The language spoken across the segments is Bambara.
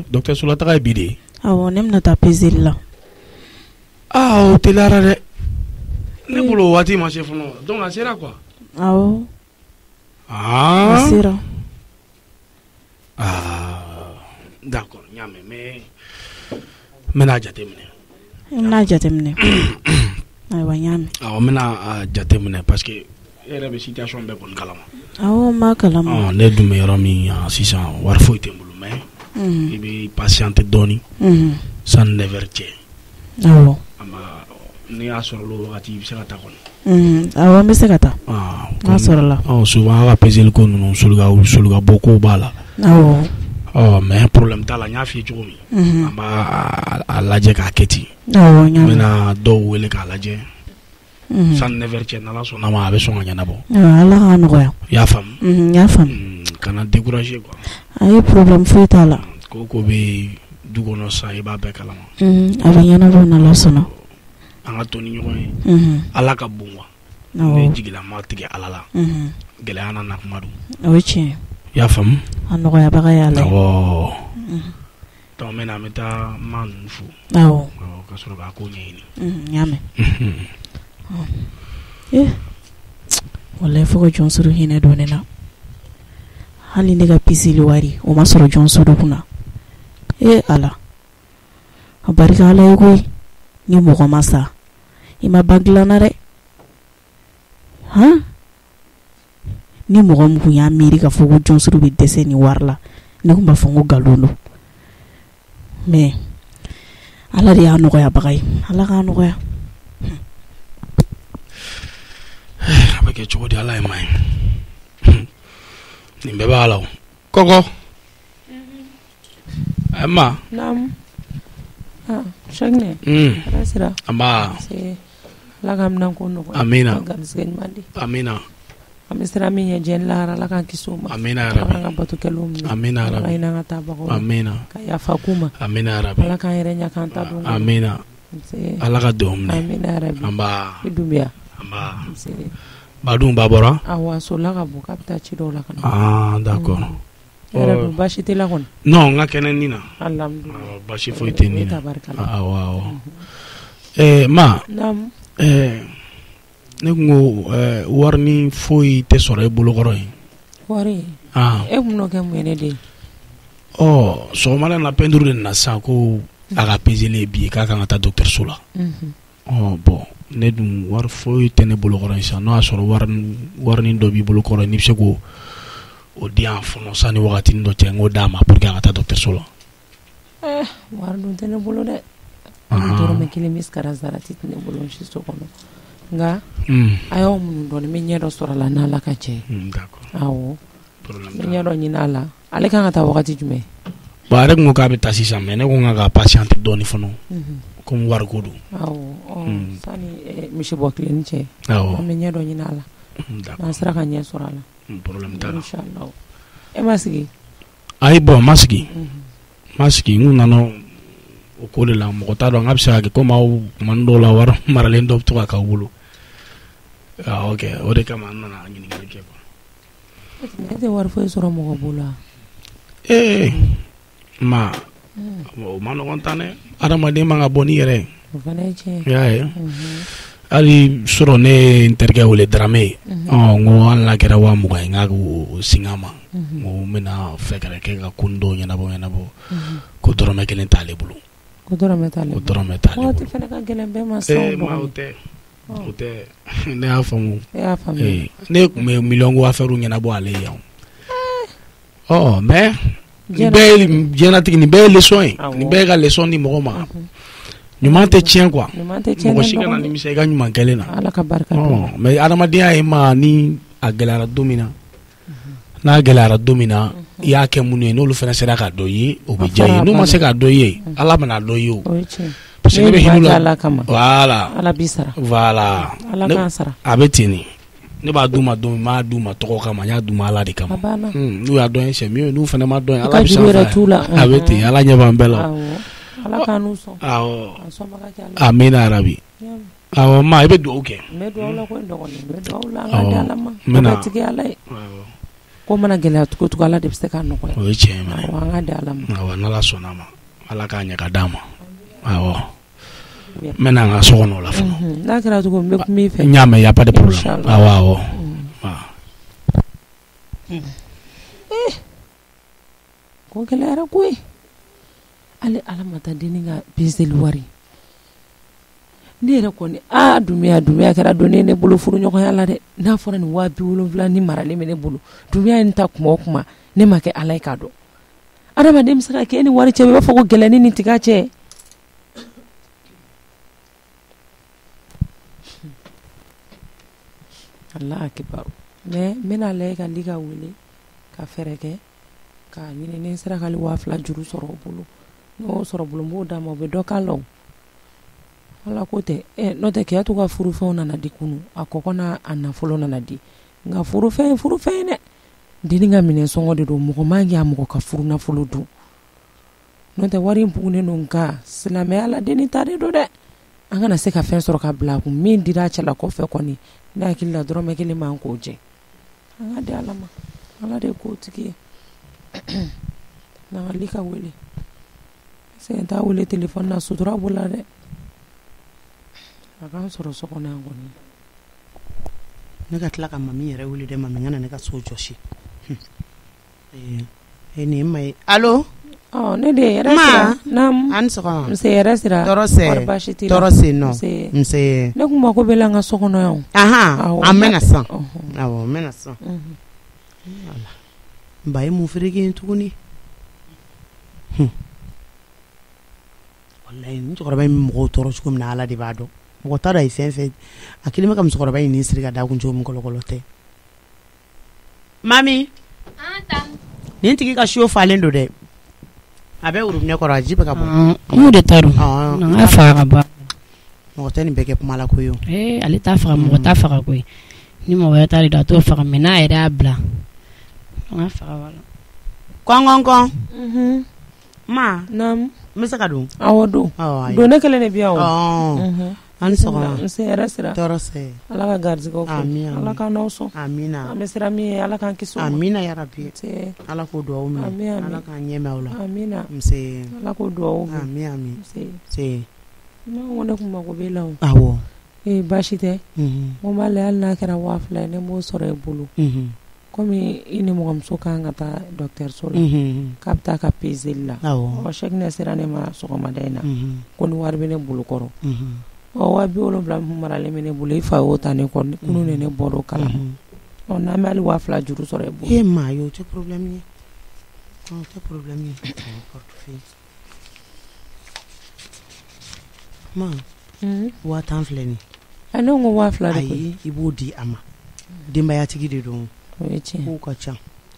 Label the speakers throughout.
Speaker 1: docteur Soula taga bidi
Speaker 2: ne bɛna taa peseli la.
Speaker 1: o teliyara dɛ ne bolo waati ma se fɔlɔ donc a sera quoi.
Speaker 2: Awɔ. A sera.
Speaker 1: D'accord n y'a mɛn mais n bɛna jateminɛ.
Speaker 2: I bɛna jateminɛ. Ayiwa n y'a mɛn.
Speaker 1: Awɔ n bɛna jateminɛ parce que e yɛrɛ bɛ situation bɛɛ kɔni kalama.
Speaker 2: Awɔ n b'a kalama.
Speaker 1: Ne dun bɛ yɔrɔ min sisan wari foyi tɛ n bolo mais i bɛ patienter dɔɔni sanni 9h cɛ.
Speaker 2: Awɔ.
Speaker 1: N'i y'a sɔrɔ o wagati i bɛ se ka taa kɔni.
Speaker 2: Awɔ n bɛ se ka taa. N'a sɔrɔla.
Speaker 1: Souvent a ka peseli ko ninnu soluka bɔ kow b'a la.
Speaker 2: Awɔ.
Speaker 1: Mais problème t'a la n y'a f'i ye cogo min. An b'a lajɛ k'a kɛ ten.
Speaker 2: Awɔ n y'a mɛn.
Speaker 1: N bɛna dɔw wele k'a lajɛ. Sanni 9h cɛ n'Ala sɔnna ma a bɛ sɔn ka ɲɛnabɔ.
Speaker 2: Ala k'a nɔgɔya.
Speaker 1: I y'a faamu.
Speaker 2: N y'a faamu.
Speaker 1: Kana décourager quoi.
Speaker 2: Ayi problème foyi t'a la.
Speaker 1: Ko bɛ du kɔnɔ sisan i b'a bɛɛ kalama.
Speaker 2: A bɛ ɲɛnabɔ n'Ala sɔnna.
Speaker 1: An ka to ni ɲɔgɔn ye. Ala ka bon quoi. Ne jigilama tigɛ Ala la. Gɛlɛya nana kuma don. O
Speaker 2: ye tiɲɛ.
Speaker 1: I y'a faamu.
Speaker 2: A nɔgɔyabaga ye Ala ye.
Speaker 1: Awɔ. Donc maintenant an bɛ taa maa ninnu fo.
Speaker 2: Awɔ.
Speaker 1: Ka sɔrɔ k'a ko ɲɛɲini.
Speaker 2: N y'a mɛn. Walayi fo ka jɔn hinɛ don ne na. Hali ne ka pisili wari o ma sɔrɔ jɔn suru kunna. Ala. A barika Ala ye koyi. Ni mɔgɔ ma sa i ma ba dilanna dɛ. Ni mɔgɔ min kun y'a miiri ka fɔ ko jɔn suru bɛ dɛsɛ ni wari la ne kun b'a fɔ ko nkalon don mais Ala de y'a nɔgɔyabaga ye. Ala k'a nɔgɔya.
Speaker 1: A bɛ kɛ cogo di Ala ye ma ye. Nin bɛɛ b'a la o. Kɔkɔ. Ma.
Speaker 3: Naamu. Shagne. Sira.
Speaker 1: Amba.
Speaker 3: Ala ka minɛ ko nɔgɔya.
Speaker 1: Amina.
Speaker 3: Garisɛgɛ ɲuman di.
Speaker 1: Amina.
Speaker 3: An bɛ sira min ɲɛ jɛn lahara Ala k'an kisi o ma.
Speaker 1: Amina yarabi.
Speaker 3: Ala ka bato kɛlenw minɛ.
Speaker 1: Amina yarabi.
Speaker 3: Ala ka hinɛ an ka taabagaw la.
Speaker 1: Amina.
Speaker 3: Ka yafa k'u ma.
Speaker 1: Amina yarabi.
Speaker 3: Ala k'an yɛrɛ ɲɛ k'an ta don.
Speaker 1: Amina. Ala ka dɔn minɛ.
Speaker 3: Amina yarabi.
Speaker 1: Amba.
Speaker 3: I dunbiya.
Speaker 1: Amba. Badun b'a bɔra.
Speaker 3: Awɔ a sola ka bon k'a bɛ taa ci dɔw la ka na.
Speaker 1: D'accord.
Speaker 3: Yɛrɛ dun baasi tɛ la kɔni.
Speaker 1: Non n ka kɛnɛ nin na.
Speaker 3: Alhamdulilayi.
Speaker 1: Baasi foyi tɛ nin na.
Speaker 3: Awɔ.
Speaker 1: Ma.
Speaker 3: Naamu.
Speaker 1: Ne kun ko wari ni foyi tɛ sɔrɔ e bolokɔrɔ yen.
Speaker 3: Wari. E kun n'o kɛ mun ye ne den.
Speaker 1: Sɔgɔmada na peinture de nana sisan ko a ka peseli ye bi k'a kan ka taa dɔgɔtɔrɔso la. Bon ne dun wari foyi tɛ ne bolokɔrɔ yen sisan n'o y'a sɔrɔ wari dɔ b'i bolokɔrɔ n'i bɛ se k'o di yan fɔlɔ sanni wagati dɔ cɛ n k'o d'a ma pour que a ka taa dɔgɔtɔrɔso la.
Speaker 3: Wari dun tɛ ne bolo dɛ. Dɔrɔmɛ kelen bɛ sara tɛ ne bolo si so kɔnɔ nka a y'aw minnu dɔn n bɛ ɲɛ dɔ sɔrɔ a la n'Ala ka cɛ. Awɔ. N bɛ ɲɛ dɔ ɲini a la ale kan ka taa wagati jumɛn.
Speaker 1: Bon ale kun ko k'a bɛ taa sisan mais ne ko n ka patienter dɔɔni fɔlɔ comme wari ko don.
Speaker 3: Awɔ sani misi bɔ tilenni cɛ.
Speaker 1: Awɔ.
Speaker 3: An bɛ ɲɛ dɔ ɲini a la. N'an sera ka ɲɛ sɔrɔ a la.
Speaker 1: Problème t'a la.
Speaker 3: Inchallah. E ma sigi.
Speaker 1: Ayi bon n ma sigi. N kun nana o ko de la mɔgɔ t'a dɔn n ka bɛ se ka kɛ comme aw tuma dɔw la wari maralen dɔ bɛ to ka k'aw bolo. Ok o de kama n nana ɲininkali kɛ quoi.
Speaker 3: E tɛ wari foyi sɔrɔ mɔgɔ bolo wa.
Speaker 1: Ma o ma nɔgɔn tan dɛ adamaden man ka bɔ n'i yɛrɛ ye.
Speaker 3: O fana ye tiɲɛ.
Speaker 1: I y'a ye hali sɔrɔ ne ye n terikɛ wele Darame ye n ko hali n'a kɛra 20,000 ye n k'a k'o singin a ma n ko n bɛna fɛɛrɛ kɛ ka ko dɔw ɲɛnabɔ ko dɔrɔmɛ kelen t'ale bolo.
Speaker 3: Ko dɔrɔmɛ t'ale bolo. Waati fana ka gɛlɛn bɛɛ ma sɔn
Speaker 1: o tɛ ne y'a faamu.
Speaker 3: E y'a faamu.
Speaker 1: Ne tun bɛ million ko affaire ɲɛnabɔ ale ye yan. Mais nin bɛɛ ye diɲɛlatigɛ nin bɛɛ ye leçon ye nin bɛɛ ye ka leçon di mɔgɔ ma. Ɲuman tɛ tiɲɛ quoi. Mɔgɔ si kana nimisa i ka ɲuman kɛlen na.
Speaker 3: Ala ka barika don.
Speaker 1: Mais adamadenya ye ma ni a gɛlɛyara don min na n'a gɛlɛyara don min na i y'a kɛ minnu ye n'olu fana sera k'a dɔ ye o bɛ diya ye n'u ma se k'a dɔ ye Ala bɛna dɔ ye o. Parce que ne bɛ hinɛ la voilà
Speaker 3: Ala b'i sara
Speaker 1: voilà
Speaker 3: Ala k'an sara
Speaker 1: a bɛ ten de ne b'a d'u ma don min n m'a d'u ma tɔgɔ kama n y'a d'u ma Ala de kama n'u y'a dɔn ye c'est mieux n'u fana ma dɔn ye Ala bɛ sanfɛ a bɛ ten Ala ɲɛ b'an bɛɛ la.
Speaker 3: Ala k'an n'u sɔn.
Speaker 1: Amina yarabi. Awɔ ma i bɛ dugawu kɛ.
Speaker 3: N bɛ dugawu la ko n dɔgɔnin n bɛ dugawu la an ka di Ala ma. N bɛ tigi Ala ye. ko mana gɛlɛya cogo cogo Ala de bɛ se k'a nɔgɔya.
Speaker 1: O ye tiɲɛ ye.
Speaker 3: Awɔ, an ka di Ala ma.
Speaker 1: Awɔ, n'Ala sɔnna ma, Ala k'a ɲɛ ka d'a ma. Awɔ. N bɛna n ka so kɔnɔ o la fɔlɔ.
Speaker 3: N'a kɛra cogo min n bɛ kuma i fɛ.
Speaker 1: N y'a mɛn, y a pas de problème. Awɔ.
Speaker 3: Ko gɛlɛyara koyi. Ale Ala ma taa denni ka peseli wari. Ne yɛrɛ kɔni Dunbiya kɛra donnen ne bolo furu ɲɔgɔnya la dɛ. N'a fɔra nin 70,000 ni maralen bɛ ne bolo. Dunbiya in ta kuma o kuma ne ma kɛ Ala ye k'a dɔn. Adamaden bɛ se ka kɛ ni wari cɛ i b'a fɔ ko gɛlɛnni ni tiga cɛ. Allahu akibaru. Mais n bɛna lajɛ ka Liga wele ka fɛɛrɛ kɛ ka ɲini ni sera k'ale 2000 juru sɔrɔ o bolo. N'o sɔrɔ bolo n b'o d'a ma o bɛ dɔ k'a la o. Ala ko tɛ n'o tɛ kɛya to ka furufɛnw nana di kunu a kɔkɔ n'a a nafolo nana di nka furufɛn dɛ denni ka minɛ sɔngɔ de don mɔgɔ man k'a mɔgɔ ka furu nafolo dun n'o tɛ wari in bugunen don nka silamɛya la denni ta de don dɛ an kana se ka fɛn sɔrɔ ka bila a kun min dira a cɛla kɔfɛ kɔni ne hakili la dɔrɔmɛ 1 man k'o jɛ an ka di Ala ma Ala de k'o tigi ye n'an ka Liga wele sɛgɛn t'a wele telefɔni na sutura b'o la dɛ. A k'an sɔrɔ so kɔnɔ yan kɔni.
Speaker 4: Ne ka tila ka mami yɛrɛ wele dɛ mami ŋana ne ka so jɔsi. Nin ma ye. Allo?
Speaker 3: Ne de yɛrɛ sira. Naamu.
Speaker 4: Ani sɔgɔma.
Speaker 3: Nse yɛrɛ sira.
Speaker 4: Tɔɔrɔ sɛ.
Speaker 3: Kɔri baasi t'i la.
Speaker 4: Tɔɔrɔ sɛ nɔ. Nse.
Speaker 3: Ne kun mako bɛ la n ka so kɔnɔ yan.
Speaker 4: An mɛna san. Awɔ, n mɛna san. Ba ye mun fereke yen tuguni? Wallahi ni cɛkɔrɔba in mɔgɔw tɔɔrɔ cogo min na Ala de b'a dɔn. Mɔgɔ t'a dɔn a ye fɛn fɛn a kelen bɛ ka musokɔrɔba in ni siri ka da kun cogo min kɔlɔkɔlɔ tɛ. Mami. Nin tigi ka siyo falen don dɛ. A bɛ robinet kɔrɔ a ji bɛ ka bɔ.
Speaker 2: N'o de ta don. N ka faga ka ban.
Speaker 4: Mɔgɔ tɛ nin bɛɛ kɛ kuma la koyi o.
Speaker 2: Ale t'a faga mɔgɔ t'a faga koyi. Ni mɔgɔ wɛrɛ t'a de don a t'o faga mais n'a yɛrɛ y'a bila. N ka faga wala.
Speaker 4: Kɔnkɔnkɔn. Ma.
Speaker 3: Naamu.
Speaker 4: N bɛ se ka don.
Speaker 3: Awɔ don. Don ne kelen de bi yan o. An sɔgɔma. Nse yɛrɛ sira.
Speaker 4: Tɔɔrɔ sɛ.
Speaker 3: Ala ka garizigɛw fɛ.
Speaker 4: Amina.
Speaker 3: Ala ka n'aw sɔn.
Speaker 4: Amina.
Speaker 3: An bɛ sira min ye Ala k'an kisi o ma.
Speaker 4: Amina ya Rabbi. Ala k'o duwawu minɛ.
Speaker 3: Amina.
Speaker 4: Ala k'an ɲɛ mɛn aw la.
Speaker 3: Amina.
Speaker 4: Nse.
Speaker 3: Ala k'o duwawu minɛ.
Speaker 4: Amina. Nse.
Speaker 3: Ne ko ne kun mako b'e la o.
Speaker 4: Awɔ.
Speaker 3: Baasi tɛ. N ko b'a lajɛ hali n'a kɛra 2000 ye ne b'o sɔrɔ i bolo. Komi i ni mɔgɔmuso kan ka taa dɔkitɛriso la k'a bɛ taa ka peseli la. Chèque ne sera ne ma sɔgɔmada in na ko ni wari bɛ ne bolo kɔrɔ. 70,000 maralen bɛ ne bolo i fa y'o ta ne kɔ kunun de ne bɔr'o kalama. N'an bɛ hali 2000 juru sɔrɔ i bolo.
Speaker 4: Ma ye o tɛ problème ye. O tɛ problème ye. Ma 1000 filɛ nin.
Speaker 3: Ne ko 2000 de koyi.
Speaker 4: Ayi i b'o di a ma. Denbayatigi de don.
Speaker 3: O ye tiɲɛ.
Speaker 4: K'o ka ca.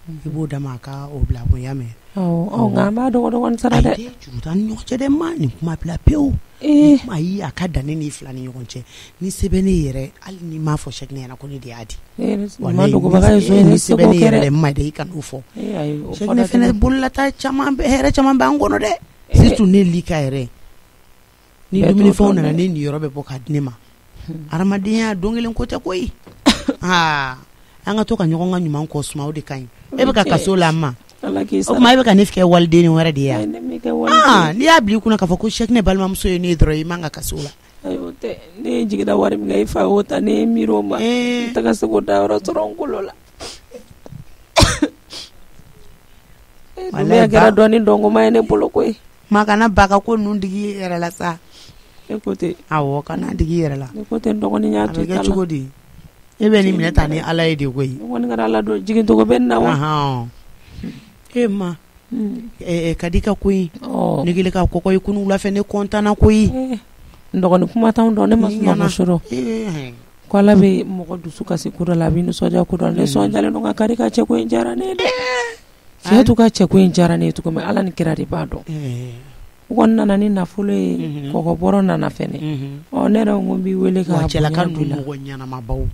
Speaker 4: I b'o d'a ma a ka o bila kun ya mɛn.
Speaker 3: Nka an b'a dɔgɔdɔgɔnin sara dɛ.
Speaker 4: Ayi juru t'an ni ɲɔgɔn cɛ dɛ ma nin kuma bila pewu. Ayi a ka dan ne ni fila ni ɲɔgɔn cɛ ni sɛbɛn ne yɛrɛ hali ni m'a fɔ chèque ne ɲɛna ko ne de y'a di.
Speaker 3: Ma dogobaga ye so ye ne se k'o kɛ dɛ.
Speaker 4: Ma de i kan'o fɔ. Chèque ne fɛnɛ bololata caman hɛrɛ caman b'an kɔnɔ dɛ. Surtout ne Lika yɛrɛ. Ni dumunifɛnw nana ne niyɔrɔ bɛ bɔ k'a di ne ma. Hadamadenya don kelen ko tɛ koyi. An ka to ka ɲɔgɔn ka ɲuman kɔ suma o de ka ɲi. E bɛ ka kaso la ma. O kuma e bɛ ka ne kɛ waliden wɛrɛ de ye yan. N'i y'a bila i kunna k'a fɔ ko chèque ne balimamuso ye ne dɔrɔn i man ka kaso la.
Speaker 3: Ayo tɛ ne ye jigida wari min kɛ i fa y'o ta ne ye miiri o ma. N tɛ ka se k'o da yɔrɔ sɔrɔ n kolo la. Dumbuya kɛra dɔɔni dɔngoma ye ne bolo koyi.
Speaker 4: Ma kana ba ka ko ninnu digi yɛrɛ la sa.
Speaker 3: E ko ten.
Speaker 4: Awɔ kana digi yɛrɛ la.
Speaker 3: E ko ten dɔgɔnin y'a to i ta la.
Speaker 4: A bɛ kɛ cogo di? E bɛ nin minɛ ta ni Ala ye de koyi.
Speaker 3: Ne kɔni kɛra Ala don jigin togo bɛ nin na wa.
Speaker 4: Ma ka di ka koyi. Ne kelen ka kɔkɔ i kunu wula fɛ ne content na koyi.
Speaker 3: N dɔgɔnin kuma t'anw dɔn ne ma sɔn ka sɔrɔ. Ko Ala bɛ mɔgɔ dusu kasi ko dɔ la a bɛ nisɔndiya ko dɔ la ne sɔndiyalen don ka kari ka cɛ ko in diyara ne ye dɛ. Cɛ ka cɛ ko in diyara ne ye cogo min Ala ni kira de b'a dɔn. U kɔni nana ni nafolo ye kɔgɔbɔrɔ nana fɛnɛ. Ne yɛrɛ ko n b'i wele ka
Speaker 4: cɛla ka mɔgɔ ɲanamabaw.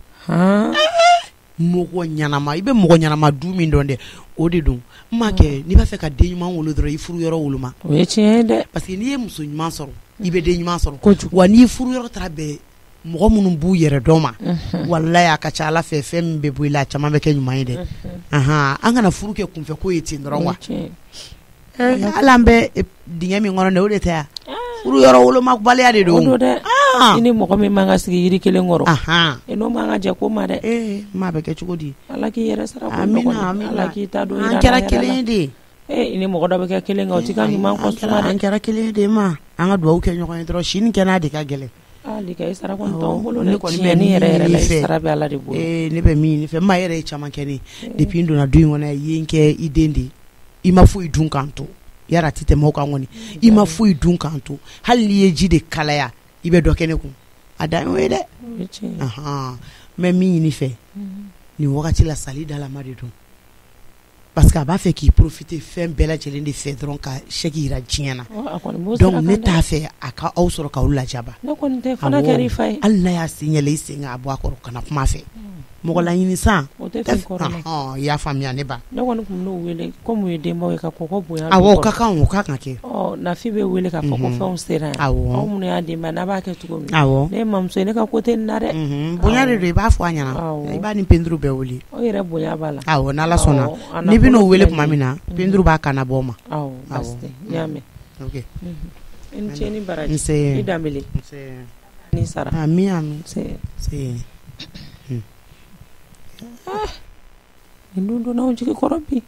Speaker 4: Mɔgɔ ɲanama i bɛ mɔgɔ ɲanama du min dɔn dɛ o de don n m'a kɛ n'i b'a fɛ ka den ɲuman wolo dɔrɔn i furu yɔrɔ woloma.
Speaker 3: O ye tiɲɛ ye dɛ.
Speaker 4: Parce que n'i ye muso ɲuman sɔrɔ i bɛ den ɲuman sɔrɔ wa n'i furu yɔrɔ taara bɛɛ mɔgɔ minnu b'u yɛrɛ dɔn ma wallahi a ka ca Ala fɛ fɛn min bɛ bɔ i la caman bɛ kɛ ɲuman ye dɛ an kana furu kɛ kunfɛ ko ye ten dɔrɔn wa ala an bɛ dingɛ min kɔnɔ dɛ o de tɛ furu yɔrɔ wolomabaliya de don
Speaker 3: dɛ i ni mɔgɔ min man ka sigi yiri kelen kɔrɔ i n'o man ka jɛ ko ma dɛ
Speaker 4: maa bɛ kɛ cogo di
Speaker 3: Ala k'i yɛrɛ sara ko nɔgɔn Ala k'i ta don
Speaker 4: an kɛra kelen de
Speaker 3: i ni mɔgɔ dɔ bɛ kɛ kelen kan o t'i ka ɲuman kɔsuma dɛ
Speaker 4: an kɛra kelen de ma an ka dugawu kɛ ɲɔgɔn ye dɔrɔn sini kɛnɛ de ka gɛlɛn
Speaker 3: i sara kɔni t'anw bolo ne kɔni bɛ ni yɛrɛ la i sara bɛ Ala de bolo
Speaker 4: ne bɛ min fɛ maa yɛrɛ ye caman kɛ ne depuis n donna du in kɔnɔ ye n kɛ i den de i ma foyi dun kan to yara ti tɛmɛ o kan kɔni i ma foyi dun kan to hali n'i ye ji de kalaya i bɛ dɔ kɛ ne kun a dan y'o ye dɛ mɛ min ɲini fɛ nin wagati la sali dalama de don parce que a b'a fɛ k'i profiter fɛn bɛɛ lajɛlen de fɛ dɔrɔn ka chèque yira diɲɛ na donc ne t'a fɛ a ka aw sɔrɔ k'aw lajaba
Speaker 3: ne kɔni tɛ fana kɛra i fa ye
Speaker 4: hali n'a y'a signalé i sen k'a bɔ a kɔrɔ kana kuma fɛ mɔgɔ laɲini san i y'a faamuya ne ba
Speaker 3: ne kɔni tun b'o wele comme u ye denbaw ye ka kɔkɔ bonya
Speaker 4: awɔ o ka kan kɛ
Speaker 3: Nafi bɛ wele k'a fɔ ko fɛnw sera yan aw minnu y'a denba n'a b'a kɛ cogo min
Speaker 4: awɔ
Speaker 3: ne mamuso ye ne ka côté nin na dɛ
Speaker 4: bonya de don i b'a fɔ a ɲɛna i b'a ni peinture bɛɛ wele
Speaker 3: aw yɛrɛ bonya b'a la
Speaker 4: awɔ n'Ala sɔnna n'i bɛn'o wele tuma min na peinture b'a kana bɔ o ma
Speaker 3: awɔ basi tɛ n y'a mɛn
Speaker 4: ok
Speaker 3: i ni ce ni baraji i Danbele ni sara
Speaker 4: ami
Speaker 3: nin don donna jigi kɔrɔ bi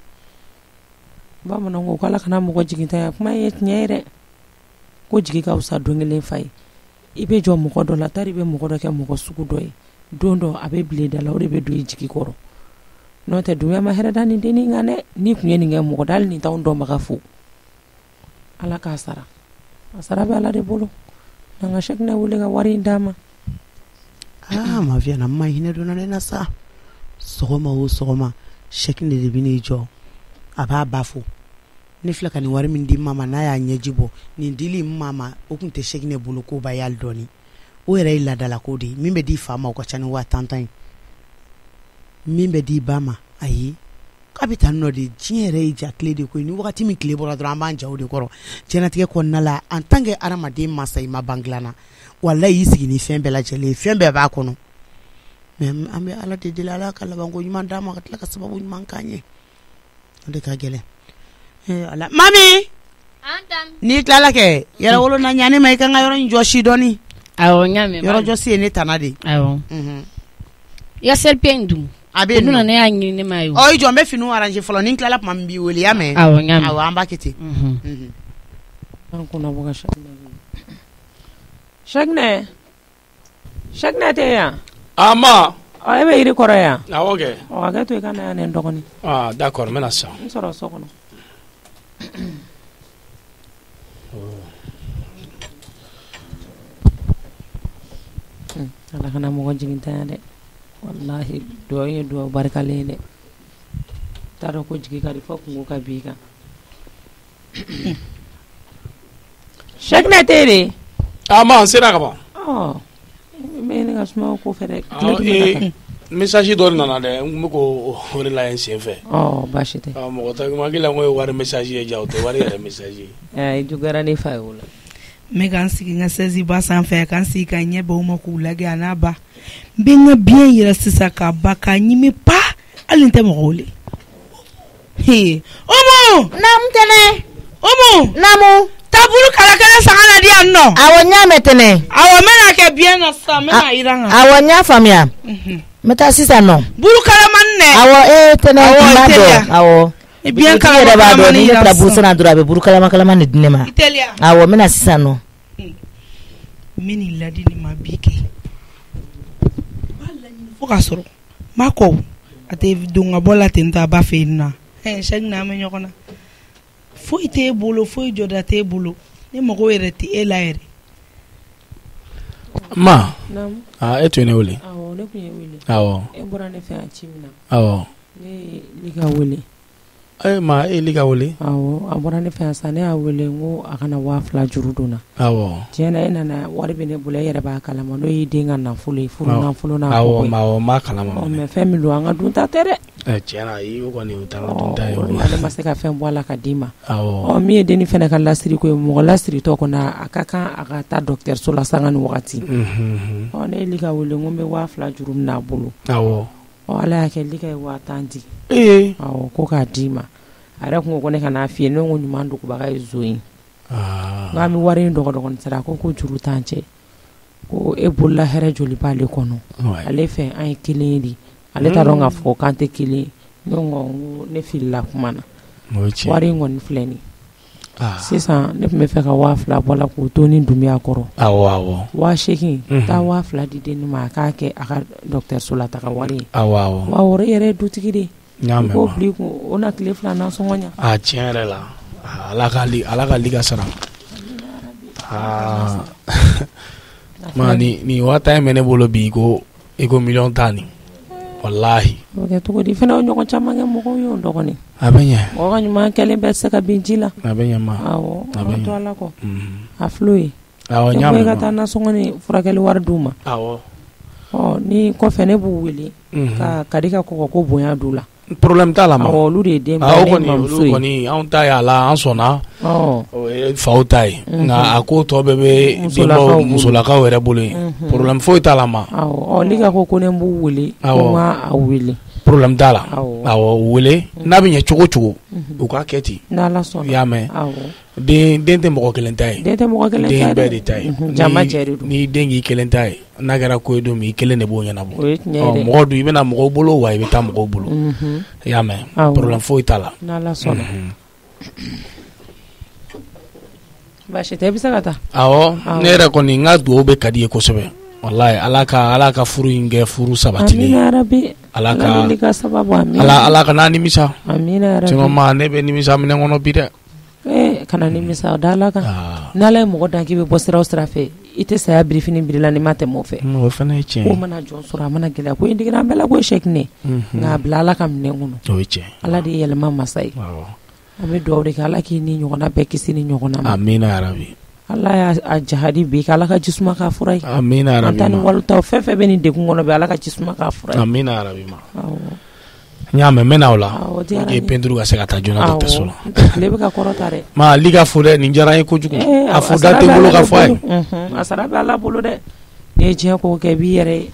Speaker 3: bamanan ko Ala kana mɔgɔ jigintanya kuma ye tiɲɛ ye dɛ ko jigi ka fisa don kelen fa ye i bɛ jɔ mɔgɔ dɔ la tari bɛ mɔgɔ dɔ kɛ mɔgɔ sugu dɔ ye don dɔ a bɛ bile da la o de bɛ don i jigi kɔrɔ n'o tɛ dunya ma hɛrɛ da nin dennin kan dɛ ni kun ye nin kɛ mɔgɔ dali nin t'anw dɔnbaga fo Ala k'a sara a sara bɛ Ala de bolo an ka chèque na wele ka wari in d'a ma
Speaker 4: ma fiana ma hinɛ donna ne na sa sɔgɔma o sɔgɔma chèque de bɛ ne jɔ a b'a ba fo ne filɛ ka nin wari min di mama n'a y'a ɲɛji bɔ nin dili mama o tun tɛ chèque ne bolo ko ba y'ale dɔɔni o yɛrɛ ye ladala ko de min bɛ di fa ma o ka ca ni 50 ye min bɛ di ba ma ayi k'a bɛ taa nɔ de diɲɛ yɛrɛ ye ja tile de ko ye ni wagati min tile bɔra dɔrɔn an b'an ja o de kɔrɔ diɲɛlatigɛ kɔnɔna la en tant que adamaden masa i ma ban dilanna wallahi y'i sigi ni fɛn bɛɛ lajɛlen fɛn bɛɛ b'a kɔnɔ mais an bɛ Ala de deli Ala ka labanko ɲuman d'a ma ka tila ka sababu ɲuman k'an ye o de ka gɛlɛn ala mami n'i tilala kɛ yɛrɛ wolo na ɲani ma i kan ka yɔrɔ in jɔsi dɔɔni
Speaker 2: awɔ ɲamɛ
Speaker 4: yɔrɔ jɔsi ye ne tana de
Speaker 2: awɔ i ka selpe in dun a bɛ yen nɔ ne y'a ɲini ne ma ye
Speaker 4: i jɔ n bɛ finiw arranger fɔlɔ ni n tilala tuma min b'i wele y'a mɛn
Speaker 2: awɔ ɲamɛ
Speaker 4: awɔ an b'a kɛ ten
Speaker 3: an kunna bɔ ka chèque na tɛ yan
Speaker 1: ma
Speaker 3: e bɛ yiri kɔrɔ yan
Speaker 1: awɔ kɛ
Speaker 3: hakɛ to i ka na yan ne n dɔgɔnin
Speaker 1: d'accord n bɛna sisan
Speaker 3: n sɔrɔ so kɔnɔ Ala kana mɔgɔ jigintanya dɛ wallahi duwawu ye duwawu barikalen ye dɛ t'a dɔn ko jigi ka di fɔ kungo ka b'i kan chèque na tɛ de
Speaker 1: ma n sera ka ban
Speaker 3: mais ne ka suma ko fɛ dɛ
Speaker 1: message dɔ nana dɛ n bɛ k'o de lajɛ n sen fɛ
Speaker 3: baasi tɛ
Speaker 1: mɔgɔ ta ma hakili la ko ye wari message ye ja o tɛ wari yɛrɛ message ye
Speaker 3: i juguyara ne fa ye o la
Speaker 5: n bɛ ka n sigi n ka sɛzi ba sanfɛ ka n sigi ka ɲɛ bɛn o ma k'u lajɛ a n'a ba n bɛ n ka biyɛn yɛrɛ sisan k'a ba k'a ɲimi pa hali n tɛ mɔgɔ wele Omo
Speaker 6: naamu tɛnɛ
Speaker 5: Omo
Speaker 6: naamu
Speaker 5: taburu kalakɛnɛ sanga na di yan nɔ
Speaker 6: awɔ n y'a mɛn tɛnɛ
Speaker 5: awɔ n bɛna kɛ biyɛn na sisan n bɛna jira n kan
Speaker 6: awɔ n y'a faamuya n bɛ taa sisan nɔ
Speaker 5: buru kalamani dɛ
Speaker 6: awɔ tɛnɛ n b'a dɔn awɔ
Speaker 5: biyɛn
Speaker 6: kalama yɛrɛ b'a dɔn ni ne taara burusi na dɔrɔn a bɛ buru kalama de di ne ma awɔ n bɛna sisan nɔ
Speaker 5: n bɛ nin ladili ma bi kɛ fo k'a sɔrɔ n b'a kɔ a tɛ don ka bɔ la ten tɔ a ba fɛ yen nɔ chèque na an bɛ ɲɔgɔn na foyi t'e bolo foyi jɔda t'e bolo ne mago yɛrɛ tɛ e la yɛrɛ
Speaker 1: ma e tun ye ne wele
Speaker 3: awɔ ne tun ye wele
Speaker 1: awɔ
Speaker 3: e bɔra ne fɛ yan ci min na
Speaker 1: awɔ
Speaker 3: ne ka wele
Speaker 1: ma liga wele
Speaker 3: awo abora ne fa sa ne a wele ngo akana wa fla juru dona
Speaker 1: awo
Speaker 3: jena ina na wari bene bula yere ba kala mo no yidinga na fulu na fulu na
Speaker 1: awo ma kala mo
Speaker 3: me femi lo anga dunta tere
Speaker 1: jena yi ko ni utanga dunta yo
Speaker 3: ale maseka fem bola kadima
Speaker 1: awo
Speaker 3: o mi de ni fena kala siri ko mo la siri to ko na akaka akata docteur Sola sanga ni wakati o ne liga wele ngo me wa fla juru na bulu
Speaker 1: awo
Speaker 3: o ala ke liga wa tandi awo ko ka dima ara ko ne kana fie no nyuma ndu ko baga zoyin ngami wari ndo ko don sara ko juru tanje ko ebola here joli bale kono ale fe an kilindi ale ta ronga fo kante kili ngo ne filla kumana wari ngon fleni sisa ne me fe ka wa fla bola ko to ni dumia koro
Speaker 1: awo
Speaker 3: wa shekin ta wa fla di de ni ma ka ke aka docteur Sola ta ka wari
Speaker 1: awo
Speaker 3: wa wori yere dutigi de
Speaker 1: nyame
Speaker 3: ko bli ko ona kile fla na so ngonya
Speaker 1: tiere la ala ka liga sara mani ni wata mene bolo bi ko million tani wallahi
Speaker 3: oke to ko di fena onyo ko chamange mo ko yo ndo ko ni
Speaker 1: abenya
Speaker 3: o ga nyuma kele be saka binjila
Speaker 1: abenya ma
Speaker 3: awo to ala ko aflui
Speaker 1: awo nyame
Speaker 3: ga ta na so ngoni furakeli war duma
Speaker 1: awo
Speaker 3: ni ko fene bu wili ka kadika ko bonya dula
Speaker 1: problème ta la ma
Speaker 3: lu de dem
Speaker 1: ba ni on ta ya la en sona fa tai nga ako to bebe musolaka were bolo problème fo ta la ma
Speaker 3: liga ko ne mbu wili wa awili
Speaker 1: problème ta la wele na bi nye chogo u ka keti
Speaker 3: na la sona
Speaker 1: ya me den te moko kelen tai den be de tai
Speaker 3: jama jeri
Speaker 1: ni dengi kelen tai na gara ko do mi kelen ne bo nyana bo mo do ibe na mo bolo wa ibe ta mo bolo ya me problème fo itala
Speaker 3: na la sona ba she te bisa kata
Speaker 1: ne ra ko ni ngadu be kadi ko sebe wallahi alaka furu inge furu sabatili
Speaker 3: amina rabbi alaka sababu amina
Speaker 1: alaka na nimisa
Speaker 3: amina rabbi
Speaker 1: tino ma ne be nimisa mine ngono bide
Speaker 3: kana nimisa dalaka nala mo godan ki be bosira fe ite saya briefing birila ni mate mo fe
Speaker 1: mo fana eche
Speaker 3: ko mana jon sura mana gela ko indigra bela ko shekne na blala kam ne ngono
Speaker 1: o eche
Speaker 3: ala di yelma masai ami dowre kala ki ni nyogona be kisini nyogona
Speaker 1: amina rabbi
Speaker 3: Allah ya jahadi bi kala ka jisma ka furai
Speaker 1: amina rabbi
Speaker 3: antani walta fefe be ni de ngono be ala ka jisma ka furai
Speaker 1: amina rabbi ma nyame menawla ke pendru ga sekata jona docteur Sola
Speaker 3: lebe ka korotare
Speaker 1: ma liga fure ni jara ko jugu afuda te bolo ka fay
Speaker 3: asara be ala bolo de ne je ko ke bi yere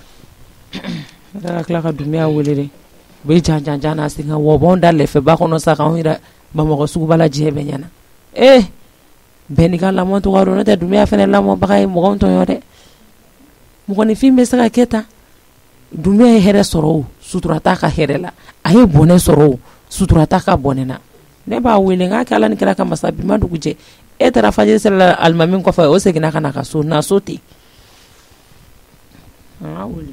Speaker 3: da kala ka dumia wolere be jana singa wo bonda le fe ba kono sa ka hira ba mo ko sugu bala je be nyana beni ka lamɔ to garo ne te dumia fene lamɔ bagai mo gon to yode mo ko ni fimbe saka keta dumia here soro sutura ta ka here la ayi bone soro sutura ta ka bonena ne ba wele nga kala ni kala ka masabi mandu kuje e tara faje sala almamin ko fa o segina kana ka so na soti wuli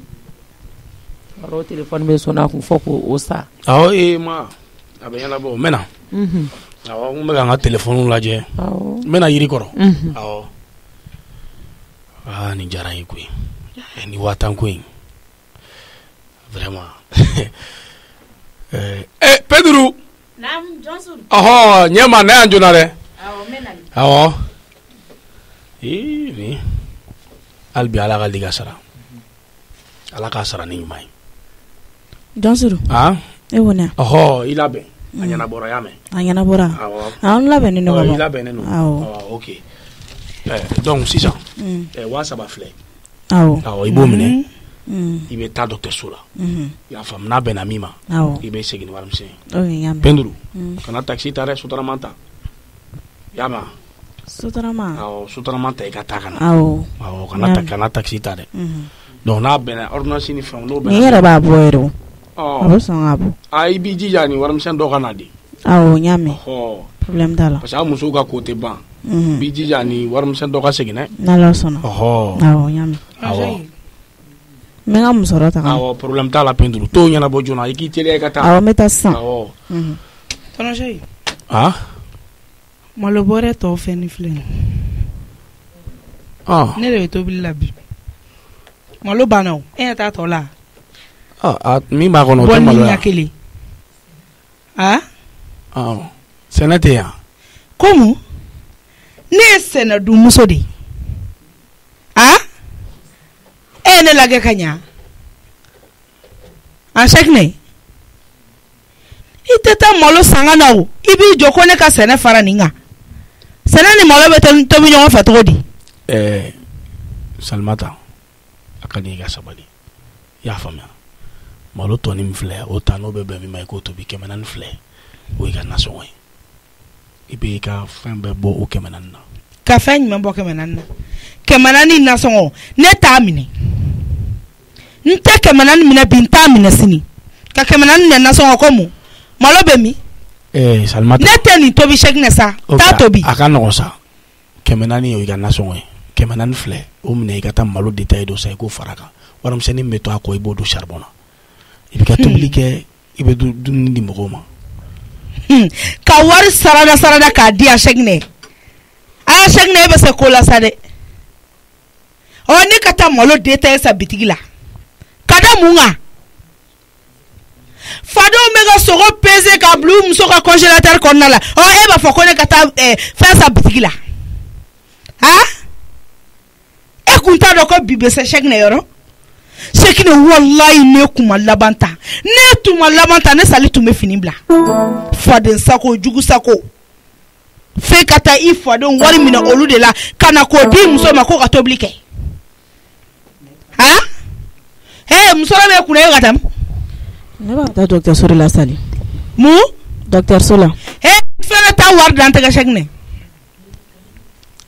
Speaker 3: ro telefone be sona ku foko o sa
Speaker 1: ma abenya bo mena awo ngumbe nga telefonu laje mena yiri koro awo ni jara yikui ni watan kuin vraiment Pedro
Speaker 2: nam Johnson
Speaker 1: nyema na anjuna le
Speaker 2: mena
Speaker 1: ni albi ala ga liga sara ala ka sara ni mai
Speaker 2: Johnson wona
Speaker 1: ilabe anyana bora yame
Speaker 2: anyana bora la bene no
Speaker 1: la bene no OK donc 600 wa ça va flé ibo mine ibe ta docteur Sola ya fam na bena mima ibe segini waram se penduru kana taxi tare sutaramanta yama sutaramanta e kata kana kana taxi tare donc na bena ordonnance ni fam no bena
Speaker 2: yera ba boero sangabo
Speaker 1: ai biji jani waram sen do kana di
Speaker 2: nyame problem dala
Speaker 1: parce que muso ka côté ban biji jani waram sen do ka segine
Speaker 2: na la sona nyame menga musoro ta
Speaker 1: problem dala pendulu to nyana bo jona iki tele kata
Speaker 2: meta san
Speaker 5: tono jey
Speaker 2: malo bore to feni flen
Speaker 5: ne le to billabi malo banaw ta to la
Speaker 1: mi ma kono to malo
Speaker 5: yakeli
Speaker 1: sɛnɛ tɛ yan
Speaker 5: komu ne ye sɛnɛ dumuso de e ne lagɛ ka ɲa an sɛkinɛ i tɛ taa malo sanga na o i b'i jɔ ko ne ka sɛnɛ fara nin kan sɛnɛ ni malo bɛ tobi ɲɔgɔn fɛ cogo di
Speaker 1: Salimata a ka di i ka sabali i y'a faamuya malo tɔni min filɛ o ta n'o bɛ bɛn min ma i k'o tobi 400 filɛ o y'i ka nasɔngɔ ye i bɛ i ka fɛn bɛɛ bɔ o 400 na
Speaker 5: ka fɛn jumɛn bɔ 400 na 400 nasɔngɔ ne t'a minɛ n tɛ 400 minɛ bi n t'a minɛ sini ka 400 minɛ nasɔngɔ ko mun malo bɛ min
Speaker 1: Salimata
Speaker 5: ne tɛ nin tobi Sɛkinɛ sa t'a tobi
Speaker 1: a ka nɔgɔn sa 400 ye o y'i ka nasɔngɔ ye 400 filɛ o minɛ i ka taa malo détail dɔ sa i k'o fara kan warimisɛnnin min bɛ to a kɔ i b'o don charbon na i bɛ ka tobili kɛ i bɛ dumuni di mɔgɔw ma
Speaker 5: ka wari sarada k'a di a Sɛkinɛ Sɛkinɛ e bɛ se ko la sa dɛ ne ka taa malo détail sa bitigi la ka da mun kan fadenw bɛ ka sogo peser ka bila u muso ka congélateur kɔnɔna la e b'a fɔ ko ne ka taa fɛn sa bitigi la e kun t'a dɔn ko bi bɛ se Sɛkinɛ yɔrɔ Sɛkinɛ wallahi ne kuma laban ta ne tun ma laban ta ne sali tun bɛ fini bila faden sako jugu sako f'e ka taa i fadenw wari minɛ olu de la ka na k'o di muso ma ko ka tobili kɛ muso la bɛ kunna e ka taa
Speaker 2: ne b'a taa docteur Sori la sali
Speaker 5: mun
Speaker 2: docteur Sola
Speaker 5: fɛnɛ taa wari dan tɛgɛ Sɛkinɛ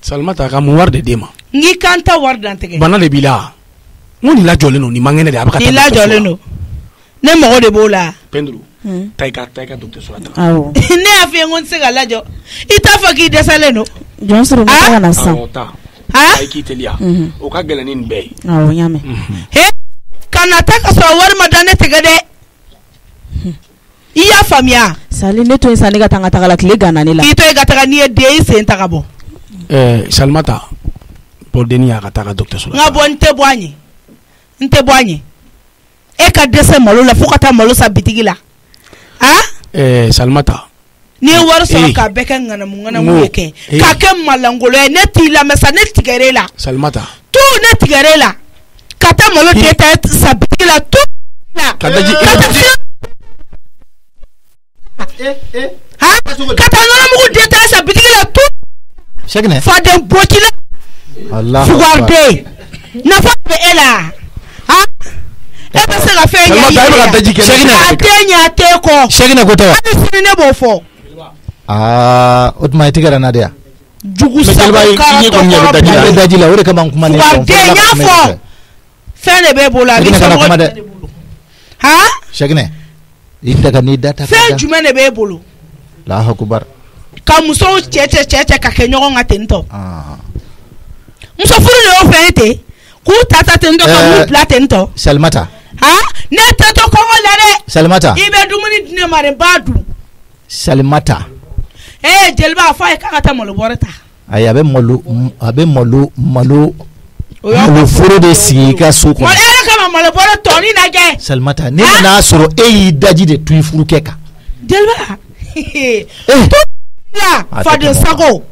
Speaker 1: Salimata ka mun wari de d'e ma
Speaker 5: n'i kan ta wari dan tɛgɛ
Speaker 1: bana de b'i la n ko nin lajɔlen don nin man kɛnɛ de a bɛ ka taa
Speaker 5: nin lajɔlen don ne mago de b'o la
Speaker 1: Penduru taa i ka docteur Sola ta
Speaker 2: awɔ
Speaker 5: ne y'a f'i ye n ko n tɛ se ka lajɔ i t'a fɔ k'i dɛsɛlen don
Speaker 2: jɔn sɔrɔ n ka na san
Speaker 1: taa i k'i teliya o ka gɛlɛn ni nin bɛɛ ye
Speaker 2: awɔ n y'a mɛn
Speaker 5: ka na ta ka sɔrɔ wari ma dan ne tɛgɛ dɛ i y'a faamuya
Speaker 2: sali ne to yen sa ne ka taa n ka taga la tile ganna ne la
Speaker 5: k'i to yen ka taga n'i ye den i sen ta ka bɔ
Speaker 1: Salimata bɔ denni y'a ka taa ka docteur Sola
Speaker 5: n ka bɔ n tɛ bɔ a ɲɛ n tɛ bɔ a ɲɛ e ka dɛsɛ malo la fo ka taa malo sa bitigi la
Speaker 1: Salimata
Speaker 5: n'i ye wari sɔrɔ k'a bɛɛ kɛ ŋanamu ye kɛ k'a kɛ malangolo ye ne t'i lamɛn sa ne tigɛr'e la
Speaker 1: Salimata
Speaker 5: ne tigɛr'e la ka taa malo détail sa bitigi la
Speaker 1: ka daji
Speaker 5: ka taa nɔnɔmugu détail sa bitigi la
Speaker 6: Sɛkinɛ
Speaker 5: faden bɔtila fugarde nafa bɛ e la e bɛ se ka fɛn ɲɛ a tɛ ɲɛ a tɛ kɔ
Speaker 6: Sɛkinɛ ko tɛ wa
Speaker 5: hali sini ne b'o fɔ
Speaker 6: o tuma i tigɛra na de yan
Speaker 5: jugu sago karatɔ
Speaker 6: daji la o de kama n kuma ne
Speaker 5: fugarde n y'a fɔ fɛn de b'e bolo a b'i sɔrɔ
Speaker 6: Sɛkinɛ i daga n'i da ta
Speaker 5: fɛn jumɛn de b'e bolo
Speaker 6: Allahu akubar
Speaker 5: ka musow cɛ ka kɛ ɲɔgɔn kan ten tɔ muso furu de y'o fɛn ten k'u ta ten tɔ ka n'u bila ten tɔ
Speaker 6: Salimata
Speaker 5: ne tɛ to kɔngɔ la dɛ
Speaker 6: Salimata
Speaker 5: i bɛ dumuni di ne ma de n b'a dun
Speaker 6: Salimata
Speaker 5: jeliba a fɔ a ye k'a ka taa malo bɔrɛ ta
Speaker 6: ayi a bɛ malo foro de sigi i ka so kɔnɔ
Speaker 5: e kama malo bɔrɛ tɔni lajɛ
Speaker 6: Salimata ne n'a sɔrɔ e y'i daji de to i furukɛ kan
Speaker 5: jeliba faden sago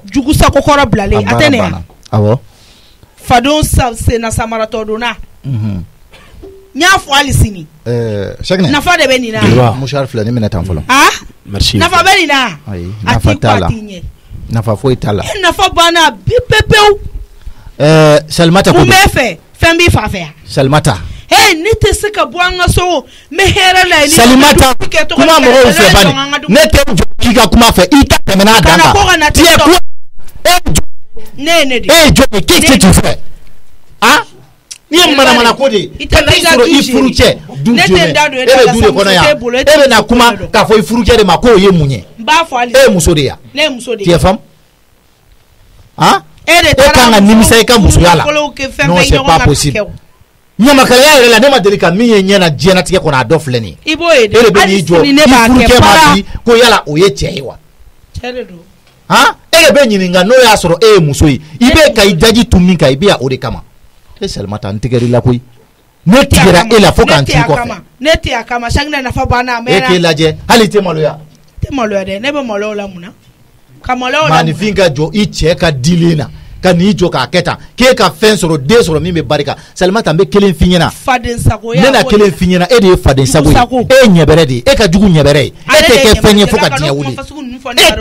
Speaker 5: jugu sago kɔrɔ bilalen a tɛ ne yan
Speaker 6: awɔ
Speaker 5: fadenw senna samaratɔ donna n y'a fɔ hali sini
Speaker 6: Sɛkinɛ
Speaker 5: nafa de bɛ nin na
Speaker 6: mushar filɛ ne minɛ tan fɔlɔ
Speaker 5: nafa bɛ nin na
Speaker 6: ayi nafa t'a la nafa foyi t'a la
Speaker 5: nafa banna bi pepewu
Speaker 6: Salimata ko
Speaker 5: mun b'e fɛ fɛn b'i fa fɛ yan
Speaker 6: Salimata
Speaker 5: ne tɛ se ka bɔ an ka so n bɛ hɛrɛ la
Speaker 6: Salimata kuma mɔgɔw fɛ bani ne tɛ jɔ k'i ka kuma fɛ i ta tɛmɛ n'a dan kan
Speaker 5: ne ye ne de
Speaker 6: e jɔ k'i tɛ tu fɛ ni ye manamana ko de ye ka n'i sɔrɔ i furu cɛ du jumɛn e bɛ du de kɔnɔ yan e bɛ na kuma k'a fɔ i furu cɛ de ma k'o ye mun ye
Speaker 5: n b'a fɔ hali
Speaker 6: e ye muso de ye yan
Speaker 5: ne ye muso de
Speaker 6: tu es femme
Speaker 5: e
Speaker 6: kan ka nimisa i ka musoya la non c'est pas possible ɲamakalaya yɛrɛ la ne ma deli ka min ye ɲɛna diɲɛlatigɛ kɔnɔ a dɔ filɛ nin ye
Speaker 5: i b'o ye
Speaker 6: e de bɛ n'i jɔ i furukɛ ma di ko yala o ye cɛ ye wa
Speaker 5: cɛ de don
Speaker 6: e de bɛ ɲininka n'o y'a sɔrɔ e ye muso ye i bɛ ka i daji tun min kan i bɛ yan o de kama e Salimata n tigɛr'i la koyi ne tigɛra e la fo k'an t'i kɔfɛ
Speaker 5: ne tɛ a kama Sɛkinɛ nafa banna
Speaker 6: e k'e lajɛ hali i tɛ maloya
Speaker 5: tɛ maloya dɛ ne bɛ maloya la mun na ka maloya la
Speaker 6: maanifin ka jɔ i cɛ ka dilen na ka n'i jɔ k'a kɛ tan k'e ka fɛn sɔrɔ den sɔrɔ min bɛ barika Salimata n bɛ kelen f'i ɲɛna
Speaker 5: faden sago
Speaker 6: ne na kelen f'i ɲɛna e de ye faden sago ye e ɲɛbɛrɛ de ye e ka jugu ɲɛbɛrɛ ye e tɛ kɛ fɛn ye fo ka diɲɛ wuli e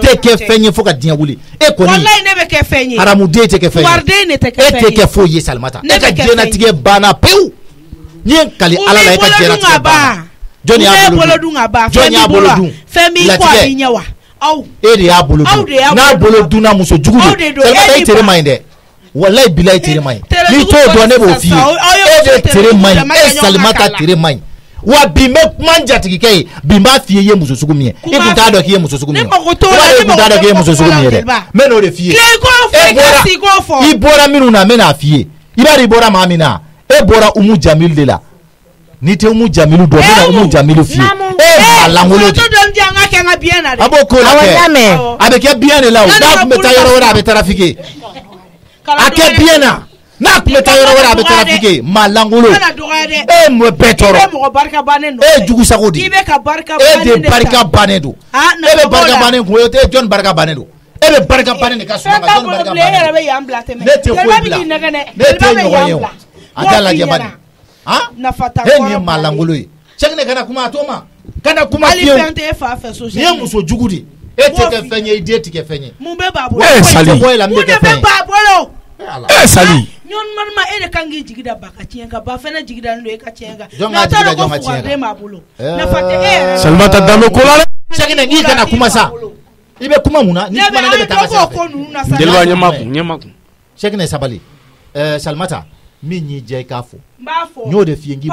Speaker 6: tɛ kɛ fɛn ye fo ka diɲɛ wuli e kɔni
Speaker 5: wallahi ne bɛ kɛ fɛn ye
Speaker 6: haramuden tɛ kɛ fɛn ye
Speaker 5: warden ne tɛ kɛ fɛn ye
Speaker 6: e tɛ kɛ foyi ye Salimata e ka diɲɛlatigɛ banna pewu n'i ye kali Ala la e ka diɲɛlatigɛ banna jɔn y'a bolo dun jɔn y'a bolo dun
Speaker 5: fɛn b'i kɔ a b'i ɲɛ wa aw
Speaker 6: e de y'a bolo dun n'a bolo dunna muso jugu de Salimata e tere man ɲi dɛ wallahi bilahi tere man ɲi n'i t'o dɔn ne b'o f'i ye e de tere man ɲi e Salimata tere man ɲi wa bi n bɛ kuma n jatigikɛ ye bi n b'a f'i ye i ye muso sugu min ye i kun t'a dɔn k'i ye muso sugu min ye i kun t'a dɔn k'i ye muso sugu min ye dɛ n bɛ n'o de f'i ye i bɔra minnu na n bɛ n'a f'i ye i b'a dɔn i bɔra maa min na e bɔra Umu Jamilu de la n'i tɛ Umu Jamilu dɔn n bɛ na Umu Jamilu f'i ye e maa lankolon de a b'o ko la kɛ a bɛ kɛ biɲɛ de la o n'a kun bɛ taa yɔrɔ wɛrɛ a bɛ trafiquer a kɛ biɲɛ na n'a kun bɛ taa yɔrɔ wɛrɛ a bɛ trafiquer maa lankolon e m'o bɛɛ tɔɔrɔ e ye jugu sago de ye e de barika bannen don e bɛ barika bannen kun e tɛ jɔn barika bannen don e bɛ barika bannen de ka suma ka jɔn barika bannen ne tɛ foyi bila ne tɛ ɲɔgɔn ye o a t'a lajɛ bani e nin ye maa lankolon ye Sɛkinɛ kana kuma a to ma kana kuma fiyewu nin ye muso jugu de e tɛ kɛ fɛn ye i den tɛ kɛ fɛn ye
Speaker 5: mun bɛɛ b'a bolo
Speaker 6: Sali
Speaker 5: mun de bɛ b'a bolo
Speaker 6: Sali
Speaker 5: ɲɔnima e de kan k'i jigi da ba ka tiɲɛ kan ba fɛnɛ jigi dalen don e ka tiɲɛ kan
Speaker 6: jɔn ka jigi da jɔn ka tiɲɛ kan
Speaker 5: b'a bolo nafa tɛ e yɛrɛ
Speaker 1: Salimata danbe ko la dɛ
Speaker 6: Sɛkinɛ n'i kana kuma sa i bɛ kuma mun na ni kuma na ne bɛ taa ka sira fɛ
Speaker 1: Jeliba ɲɛmakun
Speaker 6: Sɛkinɛ sabali Salimata min y'i diya i k'a fɔ
Speaker 5: n b'a fɔ
Speaker 6: n y'o de f'i ye i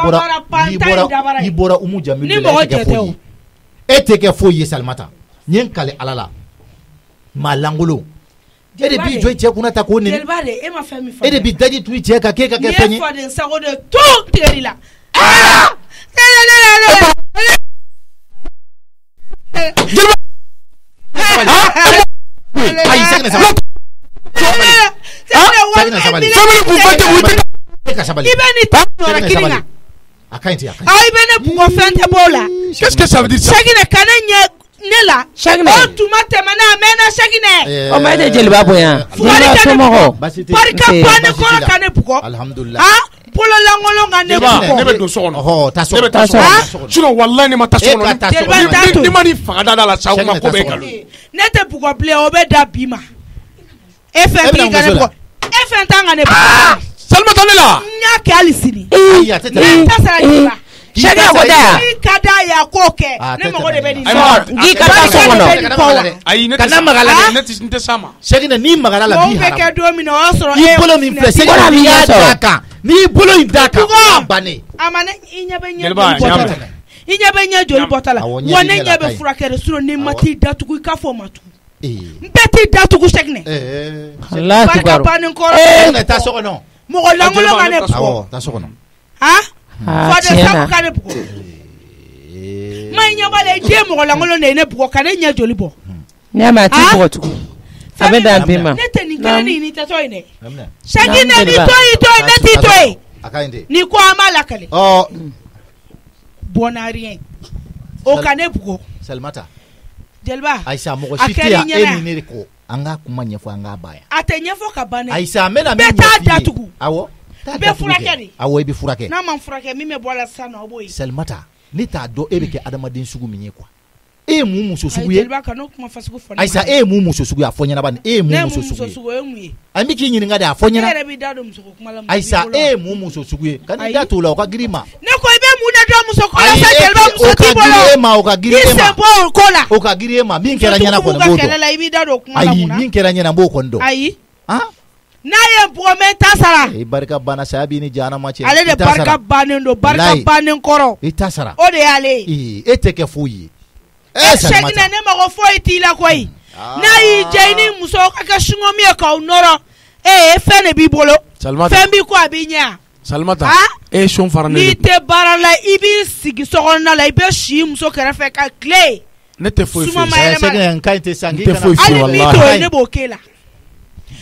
Speaker 6: bɔra Umu Jamilu la e tɛ kɛ foyi ye Salimata n ye n kale Ala la maa lankolon e de b'i jɔ i cɛ kunna ta k'o nɛni e de b'i daji tu i cɛ kan k'e ka kɛ fɛn ye
Speaker 5: n'i ye faden sago de to tigɛli la
Speaker 6: ayi Sɛkinɛ sabali
Speaker 5: i bɛ ni ta nɔrɔ kiri kan
Speaker 6: a ka ɲi ten
Speaker 5: i bɛ ne bugɔ fɛn tɛ b'o la
Speaker 1: qu'est-ce que ça veut dire ça
Speaker 5: Sɛkinɛ ka ne ɲɛ ne la o tuma tɛmɛna a mɛnna Sɛkinɛ
Speaker 3: o ma e de jeliba bonya
Speaker 5: barika bannen kɔrɔ ka ne bugɔ bololankolon ka ne bugɔ
Speaker 1: ne bɛ don so kɔnɔ
Speaker 6: taa so
Speaker 1: ne bɛ taa so kɔnɔ sinon wallahi ne ma taa so kɔnɔ ni ma ni faga da la sa o ma ko bɛ nkalon
Speaker 5: ne tɛ bugɔ bilen o bɛ da bi ma e fɛn t'i ka ne bugɔ e fɛn t'an ka ne bugɔ
Speaker 1: Salimata ne la
Speaker 5: n y'a kɛ hali sini
Speaker 6: ayi a tɛ
Speaker 5: n tɛ sara jeliba
Speaker 3: Sɛkinɛ ko tɛ yan
Speaker 5: i ka da yan k'o kɛ ne mago de bɛ nin
Speaker 3: n'i ka taa so kɔnɔ
Speaker 1: ayi ne
Speaker 6: kana magala dɛ
Speaker 1: ne tɛ s'a ma
Speaker 6: Sɛkinɛ n'i magala la b'i
Speaker 5: bɛ kɛ don min na o y'a sɔrɔ
Speaker 6: i bolo min filɛ Sɛkinɛ n'i y'a d'a kan n'i bolo in d'a kan o y'a bannen
Speaker 5: a ma ne i ɲɛ bɛ ɲɛ joli bɔtɔ la wa ne ɲɛ bɛ furakɛ de sinon ni ma t'i datugu i k'a fɔ o ma tugun n bɛɛ t'i datugu Sɛkinɛ barika bannen kɔrɔ
Speaker 6: Sɛkinɛ taa so kɔnɔ
Speaker 5: mɔgɔ lankolon ka ne bugɔ
Speaker 6: taa so kɔnɔ
Speaker 5: faden sago ka ne bugɔ ma i ɲɛ b'a la i den mɔgɔ lankolon de ye ne bugɔ ka ne ɲɛ joli bɔ
Speaker 3: ne ma ti bugɔ tugun a bɛ dan bi ma
Speaker 5: ne tɛ nin kelen ni tɛ to yen dɛ Sɛkinɛ ni to yen ne t'i to yen ni ko an b'a lakale bɔnna o ka ne bugɔ
Speaker 6: Salimata
Speaker 5: jeliba
Speaker 6: Ayisa mɔgɔ si tɛ yan e ni ne de kɔ an ka kuma ɲɛfɔ an k'a ban yan
Speaker 5: a tɛ ɲɛfɔ ka ban dɛ
Speaker 6: Ayisa n bɛna min
Speaker 5: bɛɛ t'a datugu
Speaker 6: awɔ
Speaker 5: bɛɛ furakɛ de
Speaker 6: awɔ i bɛ furakɛ
Speaker 5: n'a ma furakɛ min bɛ bɔ a la sisan nɔ o b'o ye
Speaker 6: Salimata ne t'a dɔn e bɛ kɛ adamaden sugu min ye quoi e ye mun muso sugu ye Ayisa e ye mun muso sugu ye a fɔ ɲɛna bani e ye mun muso sugu ye a bɛ k'i ɲininka de a fɔ ɲɛna Ayisa e ye mun muso sugu ye ka n'i da t'o la o ka girin ma
Speaker 5: ne ko i bɛ mun de dɔn muso ko la sa jeliba muso t'i bolo
Speaker 6: o ka girin e ma
Speaker 5: i sen bɔ o ko la
Speaker 6: o ka girin e ma min kɛra ɲɛna kɔni b'o dɔn ayi min kɛra ɲɛna b'o kɔni dɔn
Speaker 5: ayi n'a ye bugɔ mɛ ta sara
Speaker 6: i barika banna saya b'i ni jahanama cɛ
Speaker 5: ale de barika bannen don barika bannen kɔrɔ
Speaker 6: i ta sara
Speaker 5: o de y'ale ye
Speaker 6: e tɛ kɛ foyi ye
Speaker 5: Sɛkinɛ ne mago foyi t'i la koyi n'a y'i diya i ni muso ka kɛ sungɔmi ye k'aw nɔrɔ fɛn de b'i bolo fɛn b'i ko a b'i ɲɛ
Speaker 1: Salimata e ye son fara ne
Speaker 5: n'i tɛ baara la i b'i sigi sokɔnɔna la i bɛ si muso kɛrɛfɛ ka tile
Speaker 1: ne tɛ foyi
Speaker 6: Sɛkinɛ n ka ɲi tɛ san
Speaker 1: n tɛ foyi
Speaker 5: hali min to ye ne b'o k'e la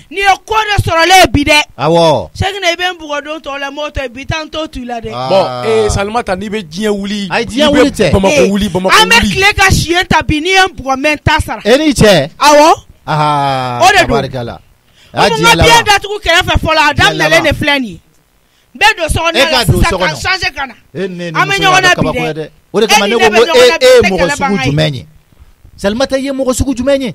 Speaker 5: ni ye ko de sɔrɔlen bi dɛ
Speaker 6: awɔ
Speaker 5: Cheikhna i bɛ n bugɔ don tɔ la m'o tɛ bi t'an to tu la dɛ
Speaker 1: bon Salimata n'i bɛ diɲɛ wuli
Speaker 6: a ye diɲɛ wuli tɛ
Speaker 1: Bamako wuli
Speaker 5: an bɛ tile ka siɲɛ ta bi n'i ye n bugɔ n bɛ n ta sara
Speaker 6: e ni cɛ
Speaker 5: awɔ
Speaker 6: o de don
Speaker 5: o ma biɲɛ datugu kɛrɛfɛ fɔlɔ a daminɛlen de filɛ nin ye n bɛ don sokɔnɔ la sisan ka changer ka na an bɛ ɲɔgɔn na bi dɛ
Speaker 6: o de kama ne ko e mɔgɔ sugu jumɛn ye Salimata ye mɔgɔ sugu jumɛn ye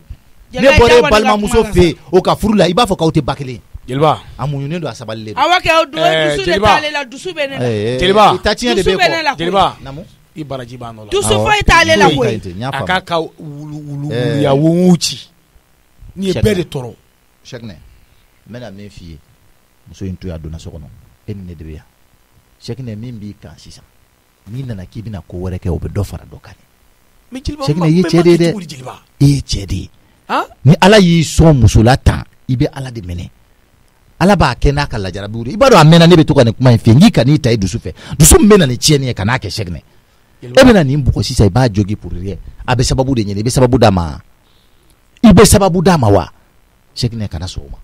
Speaker 6: ne bɔra balimamuso fɛ o ka furu la i b'a fɔ k'aw tɛ ba kelen
Speaker 1: Jeliba
Speaker 6: a muɲunen don a sabalilen don
Speaker 5: awɔ kɛ o dusu de t'ale la dusu bɛ ne la
Speaker 1: Jeliba
Speaker 6: i ta tiɲɛ de bɛ kɔ
Speaker 1: Jeliba i baraji b'a nɔ la
Speaker 5: dusu foyi t'ale la koyi
Speaker 1: a k'a ka wuluwuluya wo ci ni ye bɛɛ de tɔɔrɔ
Speaker 6: Cheikhna n bɛna min f'i ye muso in to a donna so kɔnɔ e ni ne de bɛ yan Cheikhna min b'i kan sisan n'i nana k'i bɛna ko wɛrɛ kɛ o bɛ dɔ fara dɔ kan Cheikhna i ye cɛ de ye dɛ i ye cɛ de ye ni Ala y'i sɔn muso la tan i bɛ Ala de minɛ Ala b'a kɛ n'a ka lajarabiw i b'a dɔn a mɛnna ne bɛ to ka nin kuma in f'i ye n k'i ka n'i ta i dusu fɛ dusu min bɛ na nin tiɲɛni ye ka n'a kɛ Cheikhna e bɛna nin bugɔ sisan i b'a jogi pour rien a bɛ sababu de ɲini i bɛ sababu d'a ma wa Cheikhna kana sɔn o ma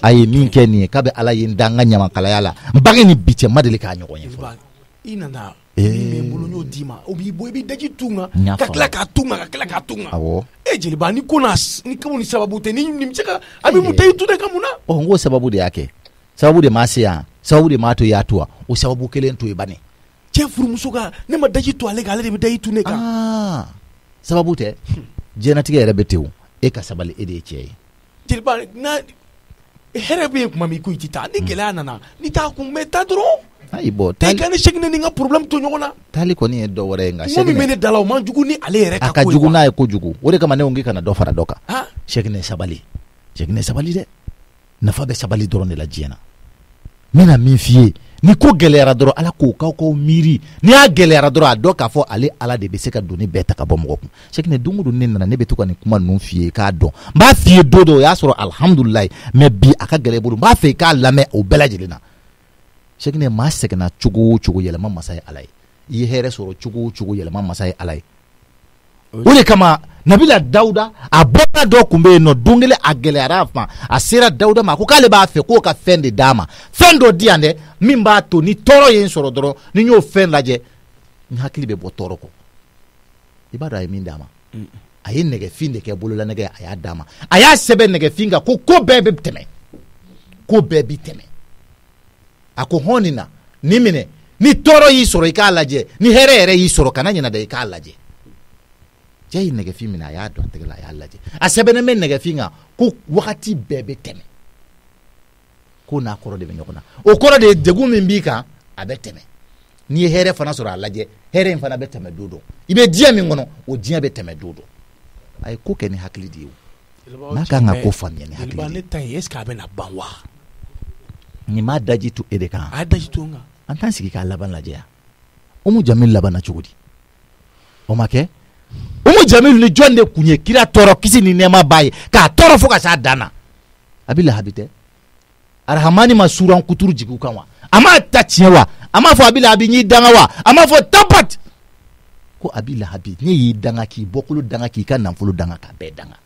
Speaker 6: a ye min kɛ nin ye k'a bɛ Ala ye n da n ka ɲamakalaya la n bange ni bi cɛ ma deli k'a ɲɔgɔn ye fɔlɔ
Speaker 1: i nana min bɛ n bolo n'o d'i ma o b'i bɔ i bɛ daji tunga ka tila k'a tunga
Speaker 6: awɔ
Speaker 1: Jeliba ni ko ni sababu tɛ ni bɛ se ka a bɛ mun ta i tun de ka mun na
Speaker 6: n ko sababu de y'a kɛ sababu de m'a se yan sababu de m'a to i y'a to o sababu kelen to i bani
Speaker 1: cɛ furumuso ka ne ma daji to ale kan ale de bɛ daji tun ne kan
Speaker 6: sababu tɛ diɲɛlatigɛ yɛrɛ bɛ ten o e ka sabali e de ye cɛ ye
Speaker 1: Jeliba hɛrɛ bɛ yen kuma min ko i tɛ taa ni gɛlɛya nana ni t'a kun bɛ taa dɔrɔn
Speaker 6: ayi bɔ
Speaker 1: i ka ni Cheikhna ni n ka problème to ɲɔgɔn na
Speaker 6: taali kɔni ye dɔ wɛrɛ ye nka
Speaker 1: Cheikhna min bɛ ne da la o man jugu ni ale yɛrɛ ka ko ye
Speaker 6: a ka jugu n'a ye kojugu o de kama ne ko k'i kana dɔ fara dɔ kan Cheikhna sabali dɛ nafa bɛ sabali dɔrɔn de la diɲɛ na n bɛna min f'i ye ni ko gɛlɛyara dɔrɔn Ala k'o k'aw miiri ni y'a gɛlɛyara dɔrɔn a dɔn k'a fɔ ale Ala de bɛ se ka doni bɛɛ ta ka bɔ mɔgɔ kun Cheikhna don o don ne nana ne bɛ to ka nin kuma ninnu f'i ye k'a dɔn n b'a f'i ye don dɔ o y'a sɔrɔ alihamudulilayi mais bi a ka gɛlɛ i bolo n b'a fɛ i k'a lamɛn o bɛɛ lajɛlen na Cheikhna maa sɛgɛnna cogo o cogo yɛlɛma masa ye Ala ye i ye hɛrɛ sɔrɔ cogo o cogo yɛlɛma masa ye Ala ye o de kama Nabila Dawuda a bɔra dɔ tun bɛ yen nɔ don kelen a gɛlɛyara a ma a sera Dawuda ma ko k'ale b'a fɛ k'o ka fɛn de d'a ma fɛn dɔ di yan dɛ min b'a to ni tɔɔrɔ ye n sɔrɔ dɔrɔn ni n y'o fɛn lajɛ n hakili bɛ bɔ tɔɔrɔ kɔ i b'a dɔn a ye min d'a ma a ye nɛgɛfin de kɛ bolola nɛgɛ a y'a d'a ma a y'a sɛbɛn nɛgɛfin kan ko bɛɛ bɛ tɛmɛ a ko hɔn nin na ni minɛ ni tɔɔrɔ y'i sɔrɔ i k'a lajɛ ni hɛrɛ yɛrɛ y'i sɔrɔ kana ɲinɛ dɛ i k'a lajɛ cɛ ye nɛgɛfin minɛ a y'a don a tɛgɛ la a y'a lajɛ a sɛbɛnnen bɛ nɛgɛfin kan ko wagati bɛɛ bɛ tɛmɛ ko n'a kɔrɔ de bɛ ɲɔgɔn na o kɔrɔ de ye degun min b'i kan a bɛ tɛmɛ n'i ye hɛrɛ fana sɔrɔ a lajɛ hɛrɛ in fana bɛ tɛmɛ don dɔ i bɛ diɲɛ min kɔnɔ o diɲɛ bɛ tɛmɛ don dɔ a ye ko kɛ ni hakili de ye o n'a kan ka ko faamuya ni hakili de ye
Speaker 1: ne ta ye est-ce que a bɛ na ban wa
Speaker 6: nin m'a daji to e de kan
Speaker 1: a daji to n kan
Speaker 6: an t'an sigi k'a laban lajɛ yan Umu Jamil labanna cogo di o ma kɛ Umu Jamil ni jɔn de kun ye kira tɔɔrɔ kisi ni nɛɛma b'a ye k'a tɔɔrɔ fo ka s'a dan na a bɛ lahabi tɛ arahamani ma suran kuturu jigi u kan wa a m'a ta tiɲɛ wa a m'a fɔ a bɛ lahabi n y'i danga wa a m'a fɔ tabat ko a bɛ lahabi ne y'i danga k'i bɔkolo danga k'i ka nafolo danga k'a bɛɛ danga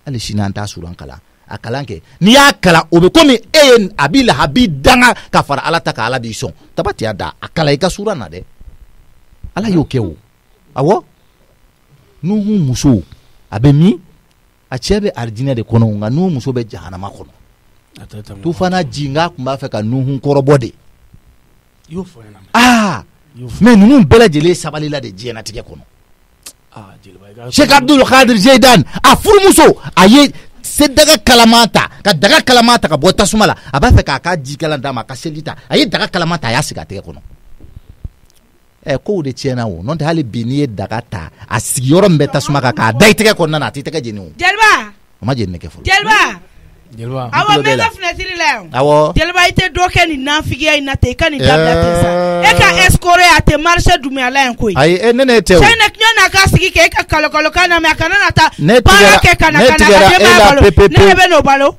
Speaker 6: hali sini an t'a suran kalan a kalan kɛ n'i y'a kalan o bɛ komi e ye a bɛ lahabi danga ka fara Ala ta kan Ala b'i sɔn tabati y'a da a kalan i ka suran na dɛ Ala y'o kɛ o awɔ Nuhu muso a bɛ min a cɛ bɛ arijinɛ de kɔnɔ nka Nuhu muso bɛ jahanama kɔnɔ tufana ji n k'a tun b'a fɛ ka Nuhu kɔrɔbɔ de mais ninnu bɛɛ lajɛlen sabalila de diɲɛlatigɛ kɔnɔ Sheikh Abdul Qadir Jeydan a furumuso a ye se daga kalaman ta ka daga kalaman ta ka bɔ tasuma la a b'a fɛ k'a ka jikalan d'a ma a ka seli ta a ye daga kalaman ta a y'a sigi a tɛgɛ kɔnɔ kow de tiɲɛna o n'o tɛ hali bi n'i ye daga ta a sigiyɔrɔ min bɛ tasuma kan k'a da i tɛgɛ kɔnɔna na a t'i tɛgɛ jeni o
Speaker 5: Jeliba
Speaker 6: o ma jeni ne kɛ fɔlɔ
Speaker 5: Jeliba awɔ mɛ ka fenêtre la yan
Speaker 6: awɔ
Speaker 5: Jeliba i tɛ dɔ kɛ nin nafigiya in na ten i ka nin dabila ten sa e ka escroquer a tɛ marché dumuyala yan koyi
Speaker 6: ayi ne tɛ o
Speaker 5: cɛ ne n'a ka sigi kɛ e ka kalokalo kan na mɛ a kana na taa baara kɛ ka na ka denbaya balo ne de bɛ n'o balo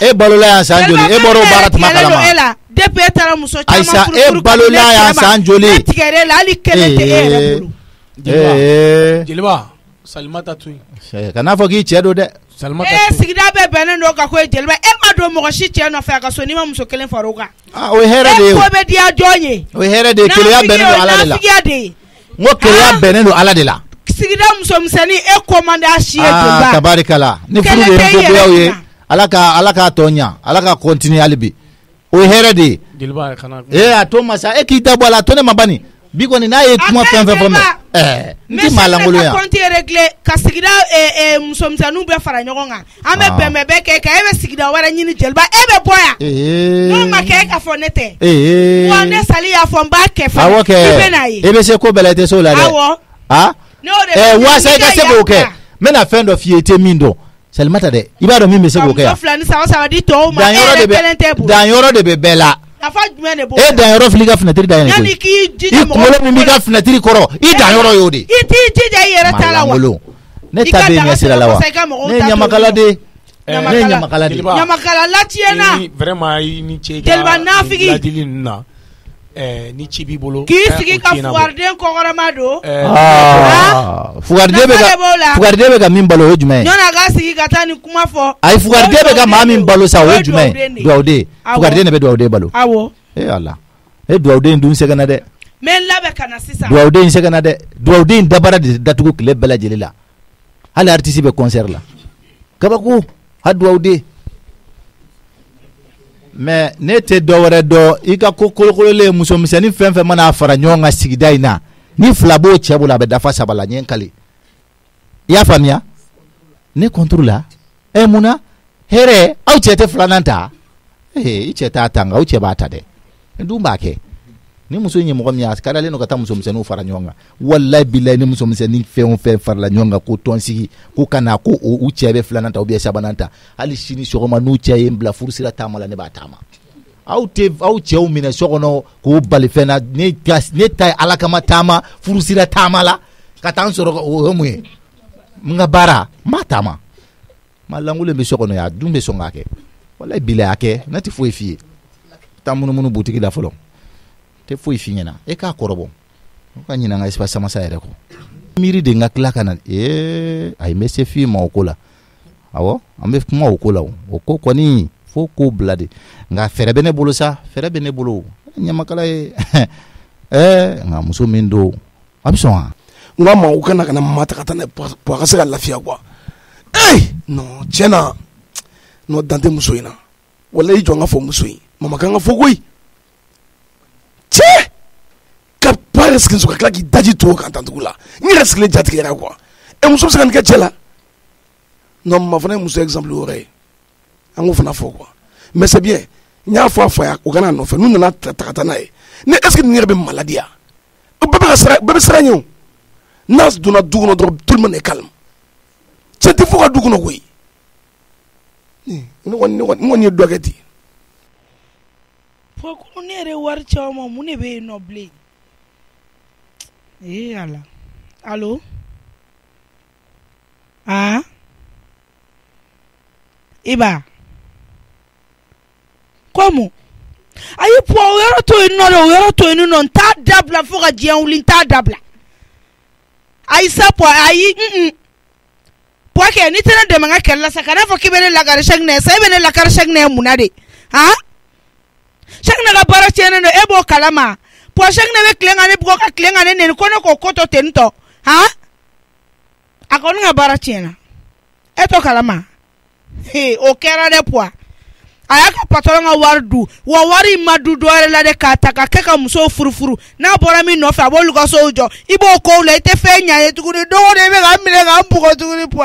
Speaker 6: e balola yan san joli e bɔra o baara tuma kalama
Speaker 5: depuis e taara muso caman
Speaker 6: Aïssa e balola yan san joli
Speaker 5: ne tigɛrɛ la hali kelen tɛ e yɛrɛ bolo
Speaker 1: Jeliba Salimata to yen
Speaker 6: kana fɔ k'i cɛ don dɛ
Speaker 5: sigida bɛɛ bɛnnen don ka ko jeliba e ma don mɔgɔ si cɛ nɔfɛ a ka so n'i ma muso kelen fara o kan
Speaker 6: o ye hɛrɛ de ye
Speaker 5: ko bɛ diya jɔn ye
Speaker 6: o ye hɛrɛ de ye keleya bɛnnen don ala de la n ko keleya bɛnnen don ala de la
Speaker 5: sigida musomisɛnnin e ko man di a si ye jeliba
Speaker 6: tabarikala ni furu de ye kogoyaw ye ala k'a tɔ ɲa ala ka continuer hali bi o ye hɛrɛ de ye
Speaker 1: jeliba kana
Speaker 6: a to masa e k'i da bɔ a la to ne ma bani bi kɔni n'a ye kuma fɛn fɛn fɔ mɛ n ti maa lankolon yan
Speaker 5: compte régler ka sigida musomisɛnninw bɛɛ fara ɲɔgɔn kan an bɛ bɛnbɛn bɛɛ kɛ ka e bɛ sigida wɛrɛ ɲini jeliba e bɛ bɔ yan n'o ma kɛ e ka fɔ ne tɛ wa ne sali y'a fɔ n b'a kɛ fana i bɛ n'a ye
Speaker 6: e bɛ se ko bɛɛ la i tɛ se o la dɛ waasa i ka se k'o kɛ n bɛna fɛn dɔ f'i ye i tɛ min dɔn Salimata dɛ i b'a dɔn min bɛ se k'o kɛ yan danyɔrɔ de bɛ bɛɛ la e danyɔrɔ fili ka fenêtre da yɛlɛ koyi i kunkolo min b'i ka fenêtre kɔrɔ i danyɔrɔ y'o de
Speaker 5: i t'i jija i yɛrɛ ta la wa
Speaker 6: ne ta bɛ ɲɛ sira la wa ne ye ɲamakala de ne ye ɲamakala de
Speaker 5: ɲamakala latiɲɛna
Speaker 1: vraiment i ni ce
Speaker 5: jeliba nafigi
Speaker 1: ladili ninnu na ni ci b'i bolo
Speaker 5: k'i sigi ka fugariden kɔkɔrɔma don
Speaker 6: fugariden bɛ ka min balo o ye jumɛn ye
Speaker 5: ɲɔna ka sigi ka taa ni kuma fɔ
Speaker 6: ayi fugariden bɛ ka maa min balo sa o ye jumɛn ye duwawuden fugariden de bɛ duwawuden balo
Speaker 5: awɔ
Speaker 6: ala e duwawuden dun sɛgɛnna dɛ
Speaker 5: mɛ n labɛn ka na sisan
Speaker 6: duwawuden sɛgɛnna dɛ duwawuden dabara de datugu tile bɛɛ lajɛlen la hali artiste bɛ concert la kabako ha duwawuden mais ne tɛ dɔ wɛrɛ dɔn i ka ko kolokololen musomisɛnnin fɛn fɛn mana fara ɲɔgɔn kan sigida in na ni fila b'o cɛ bolo a bɛ dafa saba la ɲɛ kali i y'a faamuya ne contre la munna hɛrɛ aw cɛ tɛ filanan ta i cɛ t'a ta nka aw cɛ b'a ta dɛ n dun b'a kɛ ni muso in ye mɔgɔ min ye a ka d'ale n'o ka taa musomisɛnninw fara ɲɔgɔn kan walayi bilayi ni musomisɛnnin fɛn o fɛn farala ɲɔgɔn kan ko tɔnsigi ko ka na ko u cɛ bɛ filanan ta ou bien sabanan ta hali sini sɔgɔma n'u cɛ ye n bila furusira taama la ne b'a taama aw cɛw minɛ so kɔnɔ k'o bali fɛn na ne ta ye ala kama taama furusira taama la ka taa n sɔrɔ o ye mun ye n ka baara n b'a taama ma lankolon bɛ so kɔnɔ yan a dun bɛ sɔn k'a kɛ walayi bilayi a kɛ ne tɛ foyi f'i ye taa munumunu butigi la fɔlɔ tɛ foyi f'i ɲɛna e k'a kɔrɔbɔ o ka ɲinɛ n ka espace samasa yɛrɛ kɔ miiri de n ka tila ka na ayi n bɛ se f'i ma o ko la awɔ an bɛ kuma o ko la o ko kɔni fo k'o bila de nka fɛɛrɛ bɛ ne bolo sa fɛɛrɛ bɛ ne bolo ɲamakala ye nka muso min don a bɛ sɔn wa
Speaker 7: n k'a ma u kana maa ta ka taa n'a ye pour a ka se ka lafiya quoi non tiɲɛna non dan tɛ muso in na walayi i jɔ n ka fɔ muso in mama kan ka fɔ koyi cɛ ka ba yɛrɛ sigi so ka tila k'i daji to kan tan tugu la n yɛrɛ sigilen jatigɛra quoi muso bɛ se ka nin kɛ cɛ la non mama fana ye muso exemple wɛrɛ ye an k'o fana fɔ quoi mais c'est bien n y'a fɔ a fa ye o kana nɔfɛ n'u nana ta ka taa n'a ye ne est ce que nin yɛrɛ bɛ maladi ya bɛɛ bɛ siran ɲɛ o n'a donna du kɔnɔ dɔrɔn tout le monde est calme cɛ tɛ fɔ ka du kɔnɔ koyi ne kɔni ye dɔ kɛ ten
Speaker 5: ko ne yɛrɛ wari caman ma mun de bɛ yen nɔ bilen ala allo Iba como ayi po o yɔrɔ to yen nɔ dɛ o yɔrɔ to yen nɔ n t'a dabila fo ka diɲɛ wuli n t'a dabila ayi sa po ayi po kɛ ni tɛ ne dɛmɛ n ka kɛlɛ la sa kana fɔ k'i bɛ ne lakari chaque année sa e bɛ ne lakari chaque année mun na de chaque année ka baara tiɲɛnen don e b'o kalama po chaque année bɛ tilen ka ne bugɔ ka tilen ka ne nɛni ko ne k'o ko to ten tɔ a kɔni ka baara tiɲɛna e to kalama o kɛra dɛ po a y'a ka patron ka wari du wa wari ma du dɔ wɛrɛ la de k'a ta ka kɛ ka musow furufuru n'a bɔra min nɔfɛ a b'olu ka sow jɔ i b'o kow la i tɛ fɛn ɲa ye tuguni dogo de bɛ ka minɛ ka n bugɔ tuguni po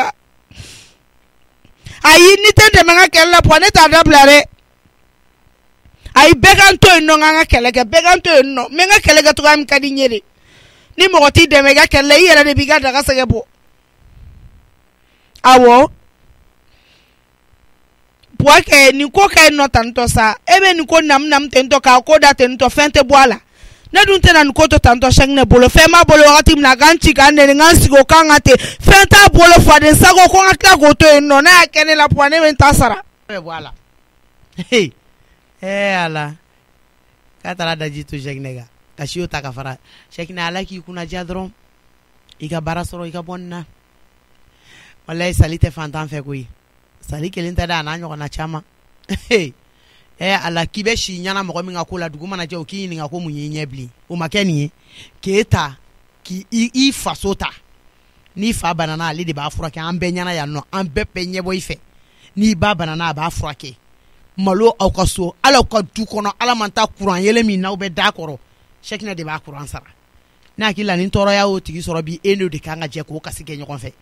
Speaker 5: ayi ni tɛ dɛmɛ n ka kɛlɛ la po ne t'a dabila dɛ ayi bɛɛ k'an to yen nɔ k'an ka kɛlɛ kɛ bɛɛ k'an to yen nɔ n bɛ n ka kɛlɛ kɛ cogoya min ka di n ye de ni mɔgɔ t'i dɛmɛ i ka kɛlɛ la i yɛrɛ de b'i ka daga sɛgɛ bɔ awɔ puake ni ko kɛ nɔ tantɔ sa e bɛ nin ko nam tentɔ k'a ko da tentɔ fɛn tɛ bɔ a la ne dun tɛna nin ko to tantɔ chaque ne bolo fɛn b'a bolo wagati min na k'an ci k'an nɛni k'an sigi o kan ka ten fɛn t'a bolo faden sago ko n ka tila k'o to yen nɔ ne y'a kɛ ne la puwa ne bɛ n ta sara.
Speaker 4: ala k'a taara daji to Sɛkinɛ kan ka si o ta ka fara Sɛkinɛ ala k'i kunna diya dɔrɔn i ka baara sɔrɔ i ka bɔ nin na walayi sali tɛ fantan fɛ koyi sali kelen ta da n'a ɲɔgɔn na caman ala k'i bɛ si ɲana mɔgɔ min ka ko la dugu mana jɛ o k'i ɲininka ko mun y'i ɲɛ bilen o ma kɛ nin ye k'e ta k'i faso ta n'i fa banana ale de b'a furakɛ an bɛɛ ɲana yan nɔ an bɛɛ bɛ ɲɛbɔ i fɛ n'i ba banana a b'a furakɛ malo aw ka so ala ka du kɔnɔ ala man ta kuran yɛlɛ min n'aw bɛ da kɔrɔ Cheikhna de b'a kuran sara n'a hakili la ni tɔɔrɔya o tigi sɔrɔ bi e n'o de kan ka jɛ k'o kasi kɛ ɲɔgɔn fɛ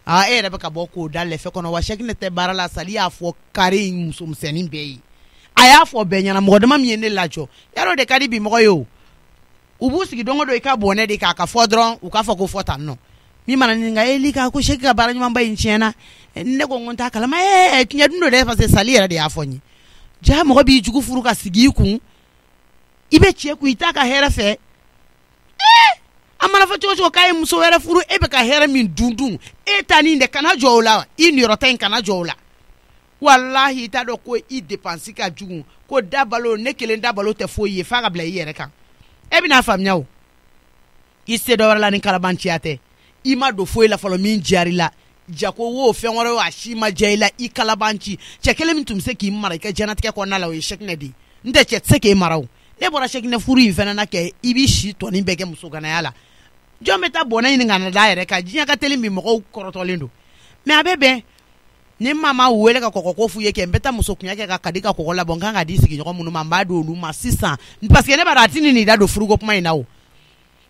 Speaker 4: e yɛrɛ bɛ ka bɔ k'o da lɛfɛ kɔnɔ wa Cheikhna tɛ baara la sali y'a fɔ kare muso misɛnnin bɛɛ ye a y'a fɔ bɛɛ ɲɛna mɔgɔ dama min ye ne lajɔ yarɔ de ka di bi mɔgɔ ye o u b'u sigi don o don i ka bɔnɛ de k'a ka fɔ dɔrɔn u k'a fɔ ko fɔ tan nɔ min mana ɲininka Lika ko Cheikh ka baara ɲuman ba in tiɲɛna ne ko n t'a kalama tiɲɛ dun don dɛ parce que sali yɛrɛ de y'a fɔ n ye ja mɔgɔ b'i jugu furu ka sigi i kun i bɛ cɛ kun i t'a ka hɛrɛ fɛ a mana fɔ cogo cogo k'a ye muso wɛrɛ furu e bɛ ka hɛrɛ min dun e ta nin de kana jɔ o la i niyɔrɔta in kana jɔ o la wallahi i t'a dɔn ko i dépense ka jugu ko dabalo ne kelen dabalo tɛ foyi ye f'a ka bila i yɛrɛ kan e bɛna faamuya o i se dɔ wɛrɛ la ni kalabanciya tɛ i ma don foyi la fɔlɔ min diyar'i la jako wo fɛn wɛrɛ a si ma diya i la i kalabanci cɛ kelen min tun bɛ se k'i mara i ka diɲɛnatigɛ kɔnɔna la o ye Cheikhna de ye n tɛ cɛ tɛ se k'e mara o ne bɔra Cheikhna furu in fana na kɛ i b'i si tɔnin bɛɛ kɛ muso ganaya la jɔn bɛ taa bɔnɛ ɲini ka na da yɛrɛ kan diɲɛ ka teli bi mɔgɔw kɔrɔtɔlen don mais a bɛ bɛn ni mama wele ka kɔkɔ ko f'u ye kɛ n bɛ taa muso kunya kɛ ka kadi ka kɔkɔ labɔ n kan ka di sigiɲɔgɔn minnu ma n b'a di olu ma sisan parce que ne b'a dɔn a tɛ nin da don furuko kuma in na o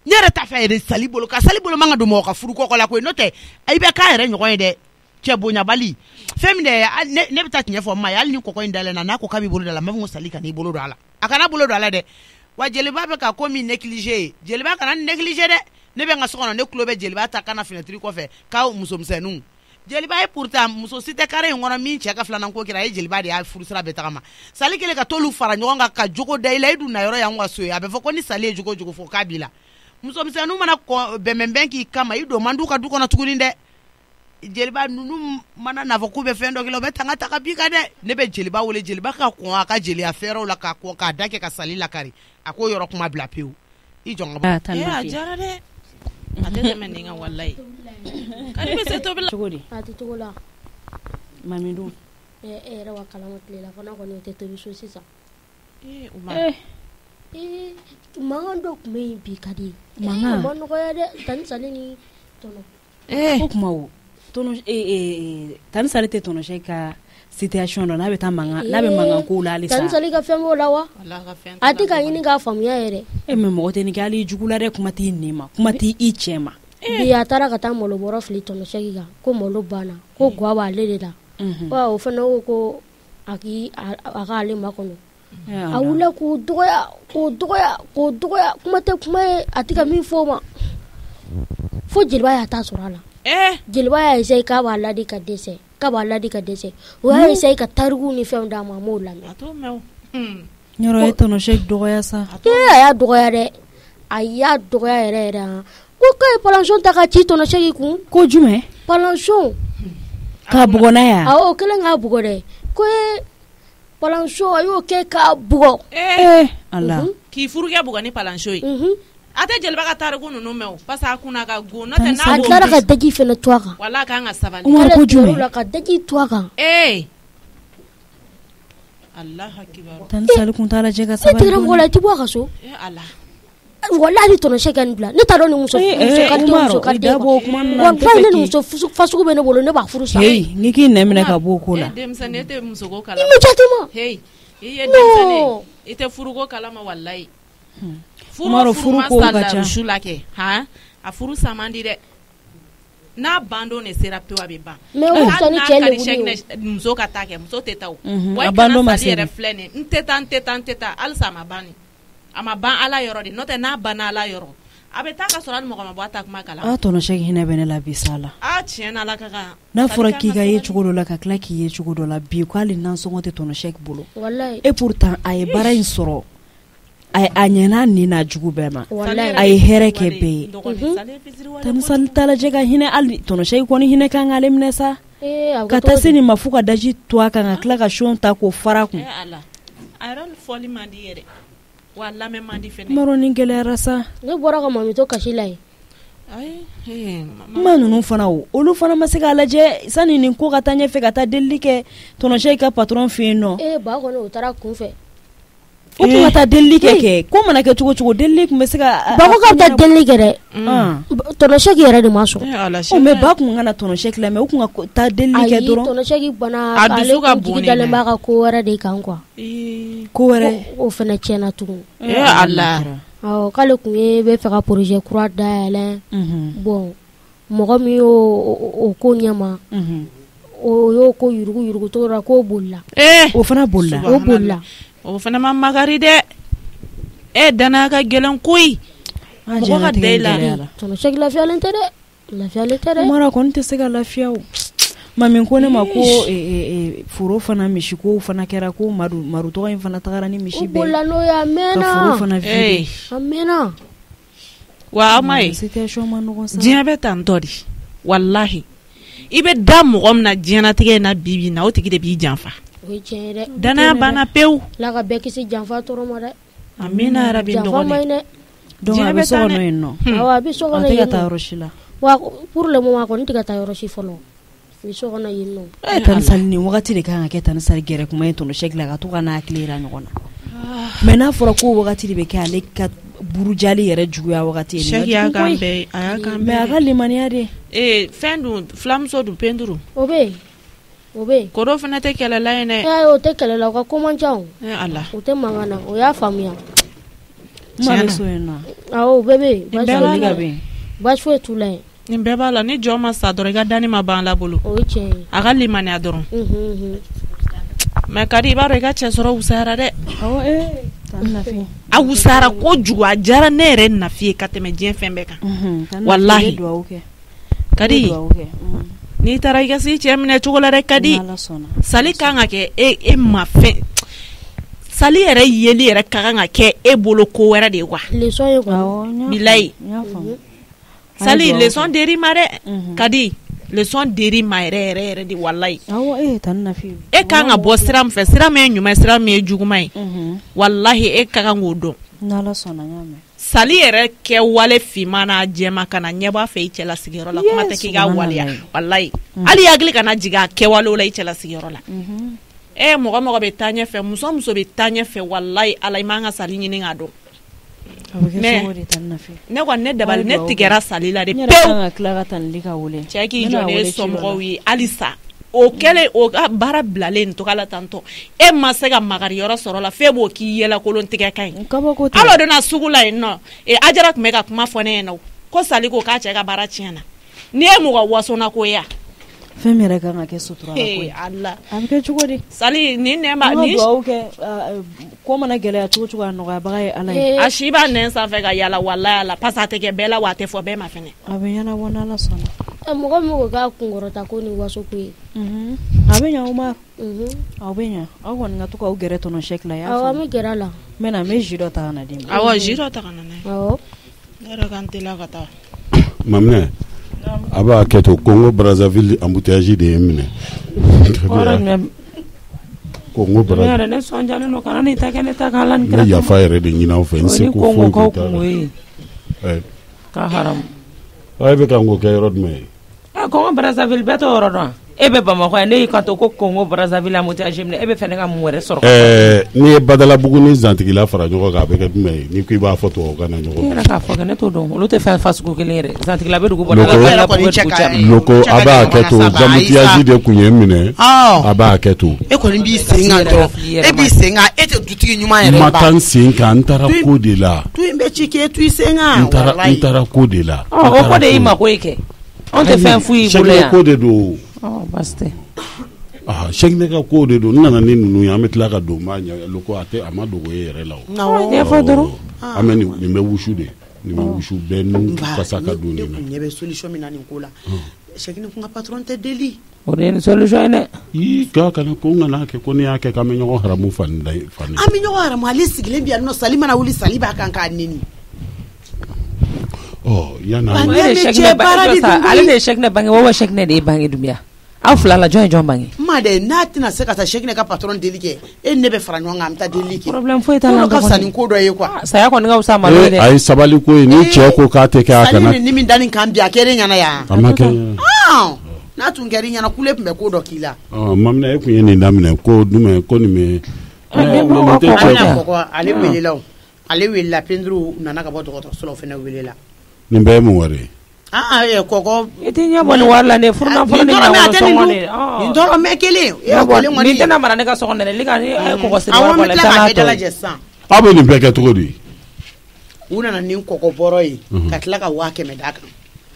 Speaker 4: ne yɛrɛ t'a fɛ yɛrɛ sali bolo ka sali bolo man ka don mɔgɔ ka furuko kɔ la koyi n'o tɛ i bɛ k'a yɛrɛ ɲɔgɔn ye dɛ cɛ bonyabali fɛn min dɛ ne bɛ taa tiɲɛ fɔ ma ye hali ni kɔkɔ in dalen na n'a ko k'a b'i bolo da la n b'a fɔ ko sali ka n'i bolo don a la a kana bolo don a la dɛ wa jeliba bɛ ka ko min négligé ye jeliba kana négligé dɛ ne bɛ n ka so kɔnɔ ne tulo bɛ jeliba ta kana fenêtre kɔfɛ k'aw muso misɛnninw jeliba ye pourtant muso si tɛ kare in kɔnɔ min cɛ ka filanan ko kɛra a ye jeliba de y'a furusira bɛɛ tagama sali kelen ka t'olu fara ɲɔgɔn kan ka jogo da i la i dun na yɔrɔ y'an ka so ye a bɛ fɔ ko ni sali ye jogo jogo fɔ k'a b'i la muso misɛnninw mana bɛnbɛnbɛn k'i kama i don man d'u ka du kɔnɔ tuguni dɛ jeliba ninnu mana n'a fɔ k'u bɛ fɛn dɔ kɛ la u bɛ tanga ta ka b'i kan dɛ ne bɛ jeliba wele jeliba ka kɔn a ka jeliya fɛɛrɛw la k'a kɔn k'a da kɛ ka sali lakari a k'o yɔrɔ kuma bila pewu i jɔn ka bɔ
Speaker 5: a diyara dɛ a tɛ tɛmɛ nin kan walayi kari bɛ se tobila
Speaker 8: cogo di
Speaker 9: a tɛ cogo la
Speaker 8: mami dun
Speaker 9: e yɛrɛ wa kalama tile la fana kɔni o tɛ tobi so sisan mankan dɔ tun bɛ yen bi ka di
Speaker 8: mankan
Speaker 9: ma nɔgɔya dɛ tani sali ni tɔnɔ
Speaker 8: ko kuma o tani sali tɛ tɔnɔ Cheikh ka situation dɔ n'a bɛ taa mankan n'a bɛ mankan ko la halisa
Speaker 9: tani sali ka fɛn b'o la wa a tɛ ka ɲini k'a faamuya yɛrɛ
Speaker 8: mais mɔgɔ tɛ nin kɛ hali jugu la dɛ kuma t'i nin ma kuma t'i i cɛ ma
Speaker 9: bi a taara ka taa malo bɔrɔ fili tɔnɔ Cheikh kan ko malo banna ko guwa b'ale de la wa o fana ko a k'ale makɔnɔ a wulila k'o dɔgɔya kuma tɛ kuma ye a tɛ ka min fɔ o ma fo jeliba y'a ta sɔrɔ a la jeliba y'a essayer k'a b'a ladi ka dɛsɛ o y'a essayer ka tariku ni fɛnw d'a ma a m'o lamɛn
Speaker 8: yɔrɔ ye tɔnɔ Cheikh dɔgɔya sa
Speaker 9: a y'a dɔgɔya dɛ a y'a dɔgɔya yɛrɛ ko k'a ye palanson ta ka ci tɔnɔ Cheikh kun
Speaker 8: ko jumɛn
Speaker 9: palanson
Speaker 8: k'a bugɔ n'a ye
Speaker 9: o kɛlen k'a bugɔ dɛ ko palanson a y'o kɛ k'a bugɔ
Speaker 8: ala
Speaker 5: k'i furukɛ bugɔ ni palanson ye a tɛ jeliba ka tariku ninnu mɛn o parce que a kunna ka go n'o tɛ n'a b'o a
Speaker 9: tilara ka daji fana to a kan
Speaker 5: wala k'an ka sabali
Speaker 8: ko jumɛn
Speaker 9: ka daji to a kan
Speaker 5: Allahu akibar
Speaker 8: tani sali kun t'a lajɛ ka sabali
Speaker 9: ne tigɛra mɔgɔ la i tɛ bɔ a ka so
Speaker 5: ala
Speaker 9: wallahi tɔnɔ Cheikh ka nin bila ne t'a dɔn ni muso ka den wallahi ne ni muso fasugu bɛ ne bolo ne b'a furu sa
Speaker 8: ni k'i nɛ minɛ ka bɔ o ko la
Speaker 5: denmisɛnnin tɛ muso ko kalama
Speaker 9: i ma jate ma
Speaker 5: i ye denmisɛnnin i tɛ furuko kalama wallahi furu ko ka ca su la kɛ a furu sa man di dɛ n'a bandon ne sera pewu a bɛ ban
Speaker 9: mais o tɔ ni cɛ le
Speaker 5: muso ka taa kɛ muso tɛ taa o
Speaker 8: a bandon ma se
Speaker 5: yɛrɛ filɛ nin n tɛ taa halisa a ma ban ni a ma ban ala yɔrɔ de n'o tɛ n'a banna ala yɔrɔ a bɛ taa ka sɔrɔ hali mɔgɔ ma bɔ a ta kuma kalama
Speaker 8: tɔnɔ Cheikh hinɛ bɛ ne la bi sa la
Speaker 5: tiɲɛ na ala ka kan
Speaker 8: n'a fɔra k'i ka ye cogo dɔ la ka tila k'i ye cogo dɔ la bi ko hali nansɔngɔ tɛ tɔnɔ Cheikh bolo
Speaker 9: wallahi
Speaker 8: et pourtant a ye baara in sɔrɔ a ɲɛna nin n'a jugu bɛɛ ma
Speaker 9: wallahi
Speaker 8: a ye hɛrɛ kɛ bɛɛ ye tani sali t'a lajɛ ka hinɛ hali tɔnɔ Cheikh kɔni hinɛ kan k'ale minɛ sa ka taa se nin ma fo ka daji to a kan ka tila ka son ta k'o fara kun
Speaker 5: a yɛrɛ fɔli man di yɛrɛ wa lamɛn man di fɛnɛ
Speaker 8: maro ni gɛlɛyara sa
Speaker 9: ne bɔra ka mami to kasi la ye
Speaker 8: ma ninnu fana olu fana ma se k'a lajɛ sani nin ko ka taa ɲɛfɛ ka taa delili kɛ tɔnɔsɛ ka patron fɛ yen nɔ
Speaker 9: ba kɔni o taara kunfɛ
Speaker 8: o tun ka taa delili kɛ ko mana kɛ cogo cogo delili tun bɛ se ka
Speaker 9: ba ko ka taa delili kɛ dɛ tɔnɔsɛ yɛrɛ de ma sɔn
Speaker 8: mais ba kun kana tɔnɔsɛ mɛ o kun ka taa delili kɛ dɔrɔn
Speaker 9: tɔnɔsɛ bana ale kuntigi dalen b'a ka ko wɛrɛ de kan quoi
Speaker 8: ko wɛrɛ
Speaker 9: o fana tiɲɛna tugun
Speaker 3: Allah
Speaker 9: k'ale kun ye bɛ fɛ ka projet kura dayɛlɛ bon mɔgɔ min y'o ko ɲɛma o y'o ko yurugu cogo la k'o bolila
Speaker 8: o fana bolila
Speaker 3: o fana ma magari dɛ danaya ka gɛlɛn koyi mɔgɔ ka da i la
Speaker 9: tɔnɔsɛ lafiyalen tɛ dɛ
Speaker 8: mara kɔni tɛ se ka lafiya o mami ko ne ma ko foro fana misi ko fana kɛra ko maru tɔgɔ in fana tagara ni misi bɛɛ
Speaker 9: bolila n'o ye a mɛnna
Speaker 8: ka foro fana vide
Speaker 9: a mɛnna
Speaker 3: wa ama ye diɲɛ bɛ tan tɔ de wallahi i bɛ da mɔgɔ min na diɲɛnatigɛ in na bibi na o tigi de b'i janfa
Speaker 9: o ye tiɲɛ dɛ
Speaker 3: danaya banna pewu
Speaker 9: la ka bɛɛ kisi janfa tɔɔrɔ ma dɛ
Speaker 3: amina yarabi dɔgɔnin
Speaker 8: donc a bɛ so kɔnɔ yen nɔ
Speaker 9: awɔ a bɛ so kɔnɔ
Speaker 8: yen nɔ a tɛ ka taa yɔrɔ si la
Speaker 9: wa pour le moment kɔni tɛ ka taa yɔrɔ si fɔlɔ ni so kɔnɔ yen nɔ
Speaker 8: Tani Sali nin wagati de kan ka kɛ Tani Sali gɛrɛ kuma in tɔnɔsɛ la ka to ka n'a hakili yira ɲɔgɔn na mais n'a fɔra ko wagati de bɛ kɛ ale ka burujali yɛrɛ juguya wagati ye
Speaker 3: Sɛki y'a kan bɛɛ
Speaker 8: mais a ka limaniya de
Speaker 3: fɛn dun filamuso dun penturu
Speaker 9: o bɛ yen
Speaker 3: ko dɔ fana tɛ kɛlɛla ye dɛ
Speaker 9: o tɛ kɛlɛla o ka ko man ca o
Speaker 3: Allah
Speaker 9: o tɛ mankan na o y'a faamuya
Speaker 8: ma so yen nɔ
Speaker 9: o bɛɛ bɛ yen baasi foyi t'u la yen
Speaker 3: nin bɛɛ b'a la ni jɔn ma sa dɔrɔn i ka dani ma ban la bolo
Speaker 9: o ye tiɲɛ ye
Speaker 3: a ka limaniya dɔrɔn mais kadi i b'a dɔn i ka cɛ sɔrɔ wusayara dɛ a wusayara kojugu a diyara ne yɛrɛ nafi ye ka tɛmɛ diɲɛ fɛn bɛɛ kan wallahi kadi n'i taara i ka s'i cɛ minɛ cogo la dɛ kadi Sali kan ka kɛ e ma fɛn Sali yɛrɛ yeli yɛrɛ ka kan ka kɛ e bolo ko wɛrɛ de ye quoi
Speaker 9: leçon ye quoi
Speaker 3: bilayi Sali leçon deri ma dɛ kadi leçon deri ma yɛrɛ de wallahi e kan ka bɔ sira min fɛ sira min ye ɲuman sira min ye juguman ye wallahi e ka kan k'o dɔn Sali yɛrɛ kɛ wale finman n'a jɛman kana ɲɛbɔ a fɛ i cɛla sigiyɔrɔ la kuma tɛ k'i ka waleya wallahi hali hakili kana jigin a kɛwalew la i cɛla sigiyɔrɔ la mɔgɔ bɛ taa ɲɛfɛ muso bɛ taa ɲɛfɛ wallahi ala i man ka Sali ɲini k'a dɔn ne kɔni ne dabali ne tigɛra Sali la de pewu cɛ k'i jɔ ne somɔgɔw ye halisa o kɛlen o ka baara bilalen to kala tantɔ e ma se ka magari yɔrɔ sɔrɔ la fɛn b'o k'i yɛlɛ kolon tigɛ ka ɲi alors donna sugu la yen nɔ Ajara tun bɛ ka kuma fɔ ne ɲɛna ko Sali ko k'a cɛ ka baara tiɲɛna ni ye mɔgɔ wasona ko ya
Speaker 8: fɛn min yɛrɛ kan ka kɛ sutura la koyi
Speaker 3: Allah
Speaker 8: a bɛ kɛ cogo di
Speaker 3: Sali ni nɛma
Speaker 8: ni dugawu kɛ ko mana gɛlɛya cogo a nɔgɔyabaga ye Ala ye
Speaker 3: a si b'a nɛn sanfɛ ka yala wallahi ala parce que a tɛ kɛ bɛɛ la wa a tɛ fɔ bɛɛ ma fɛnɛ
Speaker 8: a bɛ ɲɛnabɔ n'Ala sɔnna
Speaker 9: mɔgɔ min ko k'a kunkɔrɔta ko ni waso ko ye
Speaker 8: a bɛ ɲɛ Umar aw bɛ ɲɛ aw kɔni ka to k'aw gɛrɛ tɔnɔsɛ la y'a
Speaker 9: faamu an bɛ gɛrɛ a la
Speaker 8: n bɛ ji dɔ ta ka na d'i ma
Speaker 3: awɔ ji dɔ ta ka na n'a ye ne yɛrɛ kan teliya ka taa
Speaker 10: Maminɛ a b'a kɛ to Congo Brazzaville embouteillage de ye minɛ Congo Brazzaville
Speaker 3: ne sɔnjalen don kana ni ta kɛ ne ta k'Ala ni
Speaker 10: kira ne yafa yɛrɛ de ɲini aw fɛ n se ko foyi tɛ
Speaker 3: ka haram
Speaker 10: e bɛ kan k'o kɛ yɔrɔ jumɛn ye
Speaker 3: Congo Brazzaville bɛɛ t'o yɔrɔ dɔn e bɛ Bamakɔ yan ne y'i kanto ko Congo Brazzaville embouteillage minɛ e bɛ fɛ ne ka mun wɛrɛ sɔrɔ
Speaker 10: n'i ye Badalabugu ni Zantigila fara ɲɔgɔn kan a bɛ kɛ jumɛn ye n'i ko i b'a fɔ tubabukan na ɲɔgɔn
Speaker 3: ne yɛrɛ k'a fɔ kɛ ne t'o dɔn olu tɛ fɛn fasugu kelen yɛrɛ Zantigila bɛ dugu bɔ
Speaker 10: loko a b'a kɛ to embouteillage de kun ye minɛ a b'a kɛ to
Speaker 4: e kɔni b'i sen kan dɔrɔn e b'i sen kan e tɛ dutigi ɲuman yɛrɛ ba
Speaker 10: ma taa n sen kan n taara ko de la
Speaker 4: tu in bɛ ci kɛ tu i sen kan
Speaker 10: n taara ko de la
Speaker 3: o ko de y'i ma ko e kɛ anw tɛ fɛn fu y'i bolo yan
Speaker 10: ko de don
Speaker 3: basi tɛ
Speaker 10: Sɛki ne ka ko de don n nana ni ninnu ye an bɛ tila ka don ma loko a ma dogo e yɛrɛ la o
Speaker 3: ɲɛfɔ dɔrɔn
Speaker 10: an bɛ nin bɛ wusu de nin bɛ wusu bɛɛ n'u fasa ka don nin na
Speaker 4: ne bɛ solution min na nin ko la Sɛki ne kun ka patron tɛ deli
Speaker 3: o de ye nin solution ye dɛ
Speaker 10: k'a kana ko n kana kɛ ko ne y'a kɛ k'an bɛ ɲɔgɔn haramu fani
Speaker 4: an bɛ ɲɔgɔn haramu ale sigilen bi yan nɔ Sali mana wuli Sali b'a kan k'a neni
Speaker 10: yan'a
Speaker 3: ale de ye Sɛki ne bange wa Sɛki ne de ye bange Dunbiya aw fila la jɔn ye jɔn bange
Speaker 4: ma de n'a tɛna se ka taa chèque ne ka patron deli kɛ e ne bɛ fara ɲɔgɔn kan an bɛ taa deli kɛ
Speaker 3: problème foyi t'a la
Speaker 4: ka fisa ni ko dɔ ye quoi
Speaker 3: saya kɔni ka fisa malo ye dɛ
Speaker 10: a ye sabali ko ye ni cɛ ko k'a tɛ kɛ a kana
Speaker 4: ni min dani kan bi a kɛra ɲɛna yan
Speaker 10: a ma kɛ
Speaker 4: n'a tun kɛra ɲɛna kule tun bɛ ko dɔ k'i la
Speaker 10: mamina e kun ye nin daminɛ ko dumɛ ko nin bɛ
Speaker 4: ale welela penduru nana ka bɔ dɔgɔtɔrɔso la o fana welela
Speaker 10: nin bɛɛ ye mun wari ye
Speaker 4: kɔkɔ
Speaker 3: i tɛ ɲɛ bɔ ni wari la dɛ furunafolo ni
Speaker 4: nin dɔrɔmɛ kelen
Speaker 3: nin tɛna mara ne ka so kɔnɔ dɛ ne ka kɔkɔ siri wari bɔ la
Speaker 4: tila ka lajɛ sisan
Speaker 10: aw bɛ nin bɛɛ kɛ cogo di
Speaker 4: u nana ni kɔkɔ bɔrɔ ye ka tila ka 100 d'a kan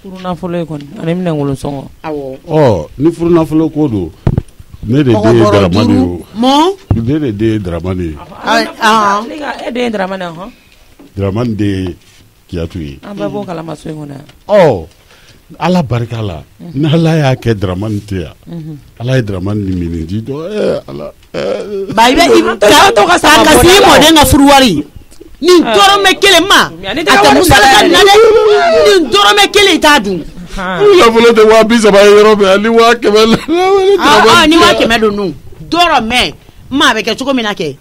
Speaker 3: furunafolo ye kɔni ani minɛ ngolo sɔngɔ
Speaker 10: awɔ ni furunafolo ko don ne de den ye Daramani ye ne de den ye Daramani ye
Speaker 3: e den ye Daramani hɔn
Speaker 10: Daramani de ye Kiyatu ye
Speaker 3: an bɛɛ b'o kalama so in kɔnɔ
Speaker 10: Ala barika la ni Ala y'a kɛ Daramani tɛ yan Ala ye Daramani ni miniji dɔn Ala
Speaker 4: ba i bɛ to ka sa ka si mɔden ka furu wari nin dɔrɔmɛ kelen ma a tɛ musala ka na dɛ nin dɔrɔmɛ kelen i t'a dun
Speaker 10: nafolo tɛ 230 ye yɔrɔ bɛɛ ni 100
Speaker 4: ni 100 don nun dɔrɔmɛ ma bɛ kɛ cogo min na kɛ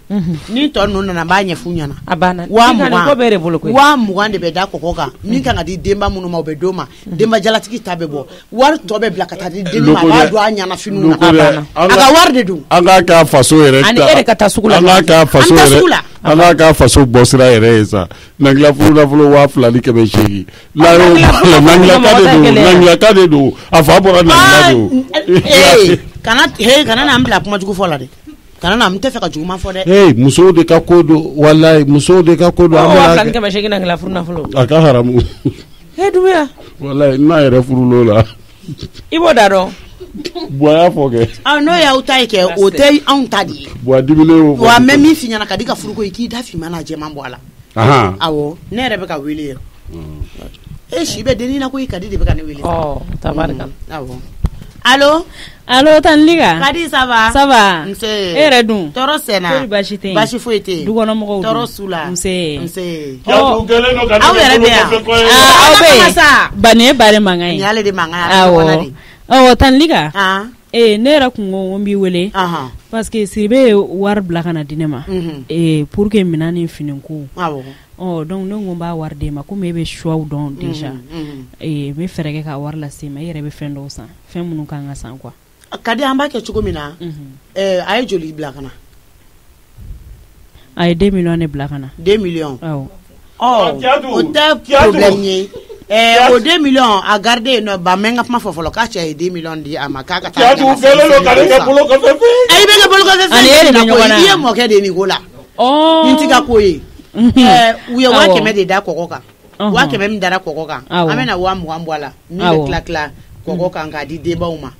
Speaker 4: ni tɔ ninnu nana b'a ɲɛfu ɲɛna
Speaker 3: a banna
Speaker 4: 20 de bɛ da kɔkɔ kan min kan ka di denba minnu ma o bɛ d'o ma denba jalatigi ta bɛ bɔ wari tɔ bɛ bila ka taa di den ma a b'a don a ɲɛna finiw na a ka wari de dun
Speaker 10: an k'a k'a faso yɛrɛ
Speaker 3: ani e de ka taa sugu la
Speaker 10: an k'a k'a faso bɔ sira yɛrɛ ye sa nangila furunafolo 2,800 nangilaka de don a fa bɔra nangila de
Speaker 4: kana n'an bila kuma jugu fɔ la dɛ kana na n tɛ fɛ ka juguman fɔ
Speaker 10: musow
Speaker 4: dɛ
Speaker 10: de ka ko don wallahi musow de ka ko don
Speaker 3: an bɛ 2,800 nangila furunafolo
Speaker 10: a ka haramu
Speaker 3: Dumiya
Speaker 10: wallahi n'a yɛrɛ furulo la
Speaker 3: i b'o da dɔn
Speaker 10: Boya fɔ kɛ
Speaker 4: n'o y'aw ta ye kɛ o tɛ anw ta de ye
Speaker 10: boya dimine
Speaker 4: wa mɛ min f'i ɲɛna ka di ka furuko i k'i da finman n'a jɛman bɔ a la awɔ ne yɛrɛ bɛ ka wele ye si bɛ dennin na ko i ka di de bɛ ka ne wele
Speaker 3: tabarika
Speaker 4: awɔ allo
Speaker 8: Tanliga
Speaker 4: Kadi ça va nse
Speaker 8: e yɛrɛ dun
Speaker 4: tɔɔrɔ sɛnna
Speaker 8: baasi
Speaker 4: foyi tɛ
Speaker 8: dukɔnɔmɔgɔw
Speaker 4: tɔɔrɔ su la
Speaker 8: nse
Speaker 4: aw yɛrɛ bɛ yan
Speaker 8: aw bɛ bani e bare mankan ye
Speaker 4: ni ale de mankan
Speaker 8: awɔ Tanliga ne yɛrɛ kun ko n b'i wele parce que Siribe ye wari bila ka na di ne ma pour que minɛn ni finiko donc ne ko n b'a wari d'e ma komi e bɛ choix dɔn déjà n bɛ fɛɛrɛ kɛ ka wari lase ma e yɛrɛ bɛ fɛn dɔw san fɛn minnu kan ka san quoi
Speaker 4: Kadi an b'a kɛ cogo min na a ye joli bila ka na
Speaker 8: a ye 2 millions de bila ka na
Speaker 4: 2 millions o tɛ problème ye o 2 millions a garde yen nɔ ba mɛ n ka kuma fɔ fɔlɔ k'a cɛ ye 2 millions di a ma k'a ka taa i bɛ kɛ bolokɔfɛ
Speaker 8: ani e de bɛ ɲɔgɔn na
Speaker 4: i ye mɔkɛ de nin ko la nin t'i ka ko ye u ye 100 de da kɔkɔ kan 100 min dara kɔkɔ kan an bɛna 20 bɔ a la min bɛ tila kɔkɔ kan k'a di denbaw ma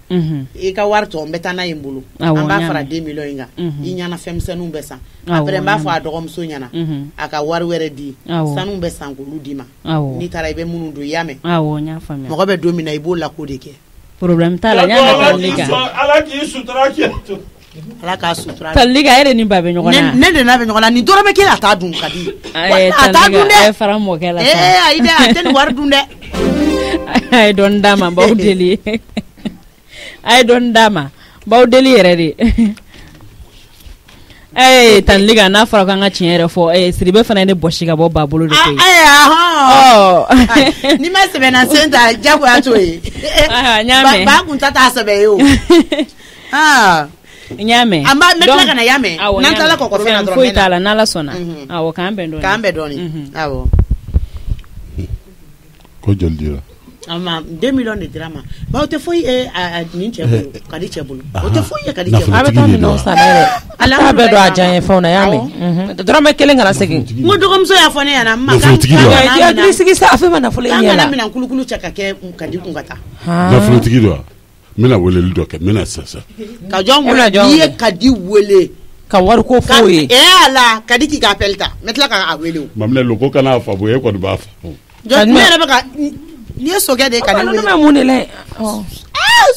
Speaker 4: i ka wari tɔ n bɛ taa n'a ye n bolo an b'a fara 2 millions in kan i ɲɛna fɛnmisɛnninw bɛ san après n b'a fɔ a dɔgɔmuso ɲɛna a ka wari wɛrɛ di sanuw bɛ san k'olu d'i ma n'i taara i bɛ minnu don i y'a mɛn mɔgɔ bɛ don min na i b'o lako de kɛ
Speaker 8: problème t'a la
Speaker 10: Ala k'i sutura
Speaker 4: Ala k'a sutura
Speaker 8: Tanliga e de ni ba bɛ ɲɔgɔn na
Speaker 4: ne de n'a bɛ ɲɔgɔn na nin dɔrɔmɛ kelen a t'a dun ka di a t'a dun dɛ
Speaker 8: a ye fara mɔkɛ la
Speaker 4: ayi dɛ a tɛ nin wari dun dɛ
Speaker 8: a ye dɔɔni d'a ma baw deli a ye dɔɔni d'a ma baw deli yɛrɛ de Tanliga n'a fɔra k'an ka tiɲɛ yɛrɛ fɔ Siribe fana ye ne bɔsi ka bɔ ba bolo de koyi
Speaker 4: ni ma sɛbɛnna sen ta jagoya t'o ye ba kun ta t'a sɛbɛ ye o
Speaker 8: n y'a mɛn
Speaker 4: an b'a tila ka na y'a mɛn n'an tilala kɔkɔ fɛn na dɔrɔn
Speaker 8: foyi t'a la n'Ala sɔnna awɔ k'an bɛn
Speaker 4: dɔɔni awɔ
Speaker 10: ko joli dira
Speaker 4: 2 millions de dira ma ba o tɛ foyi nin cɛ bolo ka di cɛ bolo o tɛ foyi ye ka di cɛ bolo
Speaker 3: a bɛ taa minɛnw san dɛ Ala k'a bɛɛ dɔn a diya n ye fɛnw na y'a mɛn dɔrɔmɛ 1 kana segin
Speaker 4: n ko dɔgɔmuso y'a fɔ ne ɲɛna ma
Speaker 3: k'i sigi sa a fɛn ma nafolo
Speaker 4: ɲɛ la k'an kana minɛn kulukulu cɛ ka kɛ ka di kun ka taa
Speaker 10: nafolotigi don n bɛna weleli dɔ kɛ n bɛna sisan
Speaker 4: ka jɔn wele n'i ye ka di wele
Speaker 3: ka wari ko f'o ye
Speaker 4: ala ka di k'i ka appel ta n bɛ tila ka wele o
Speaker 10: maminɛ loko kana fa bo e kɔni b'a fa
Speaker 4: ne yɛrɛ bɛ ka ni ye sokɛ de ka ne wele
Speaker 3: ne bɛ mun de la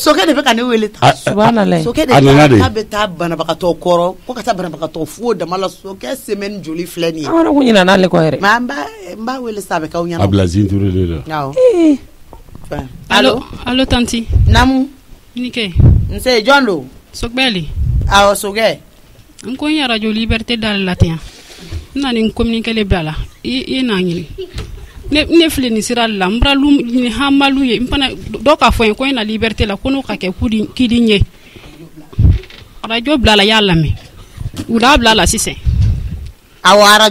Speaker 4: sokɛ de bɛ ka ne wele
Speaker 3: subhanallah
Speaker 4: sokɛ de k'a bɛ taa banabagatɔ kɔrɔ ko ka taa banabagatɔ fo dama la sokɛ semaine joli filɛ nin ye
Speaker 3: an ko ɲina n'ale kɔ yɛrɛ
Speaker 4: mais n b'a wele sa a bɛ k'aw ɲɛna
Speaker 10: Ablazi Touré de la
Speaker 4: allo
Speaker 11: allo tanti
Speaker 4: namu
Speaker 11: ni kɛ
Speaker 4: nse jondo
Speaker 11: Sogbeli
Speaker 4: awo soge
Speaker 11: nko ya radio liberté dal latin na ni communiquer le blala i na ngini ne fili ni sira la mbra lu ni hamalu ye mpana do ka fo ko na liberté la kono ka ke kudi kidinye radio blala yalla me uda blala sise
Speaker 4: awara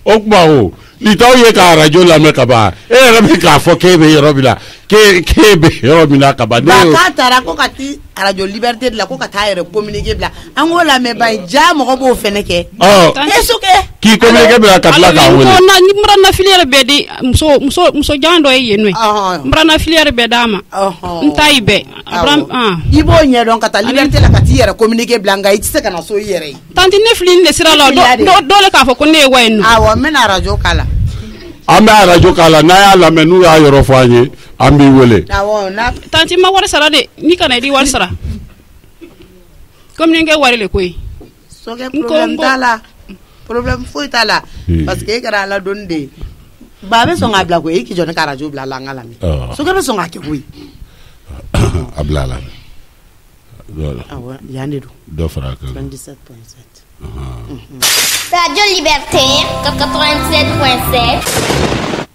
Speaker 10: okbawo ni taw ye ka radio la me ka ba rabi ka fo kebe robila kebe robina ka ba
Speaker 4: ba ka tara ko ka ti radio liberté de la ko ka ta yere communiquer bla angola me ba ja mo ko bo feneke esuke
Speaker 10: ki communiquer bla ka bla ka wele
Speaker 11: na ni mra na filière be di muso jando e yenwe mra na filière be dama ntai be abram
Speaker 4: ibo nye don ka ta liberté la ka ti yere communiquer bla nga itse kana so yere
Speaker 11: tanti ne flin le sira la do le ka fo ko ne wayno
Speaker 4: awo mena radio kala
Speaker 10: amba radio kala na ya la menu ya yoro fanye ambi wele
Speaker 4: awo na
Speaker 11: tanti ma wara sara de ni kana di wara sara comme ni nge wari le koy
Speaker 4: so ke problem fo tala parce que kara la donde babe so ngabla ko e ki jone ka radio bla la ngala mi so ke be so ngake koy
Speaker 10: abla la
Speaker 4: awo yande
Speaker 10: do fara ka
Speaker 4: 27.7
Speaker 12: Radio Liberté 87.7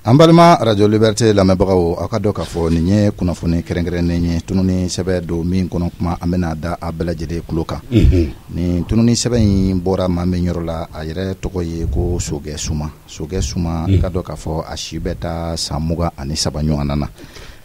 Speaker 13: Ambalma Radio Liberté la mebagawo akado ka fo ninye kuna fone kerengere nye tununi sebe do min kono kuma amena da abela jede kuloka ni tununi sebe bora mame nyorola ayere toko ye ko soge suma kado ka fo ashibeta samuga ani sabanyo anana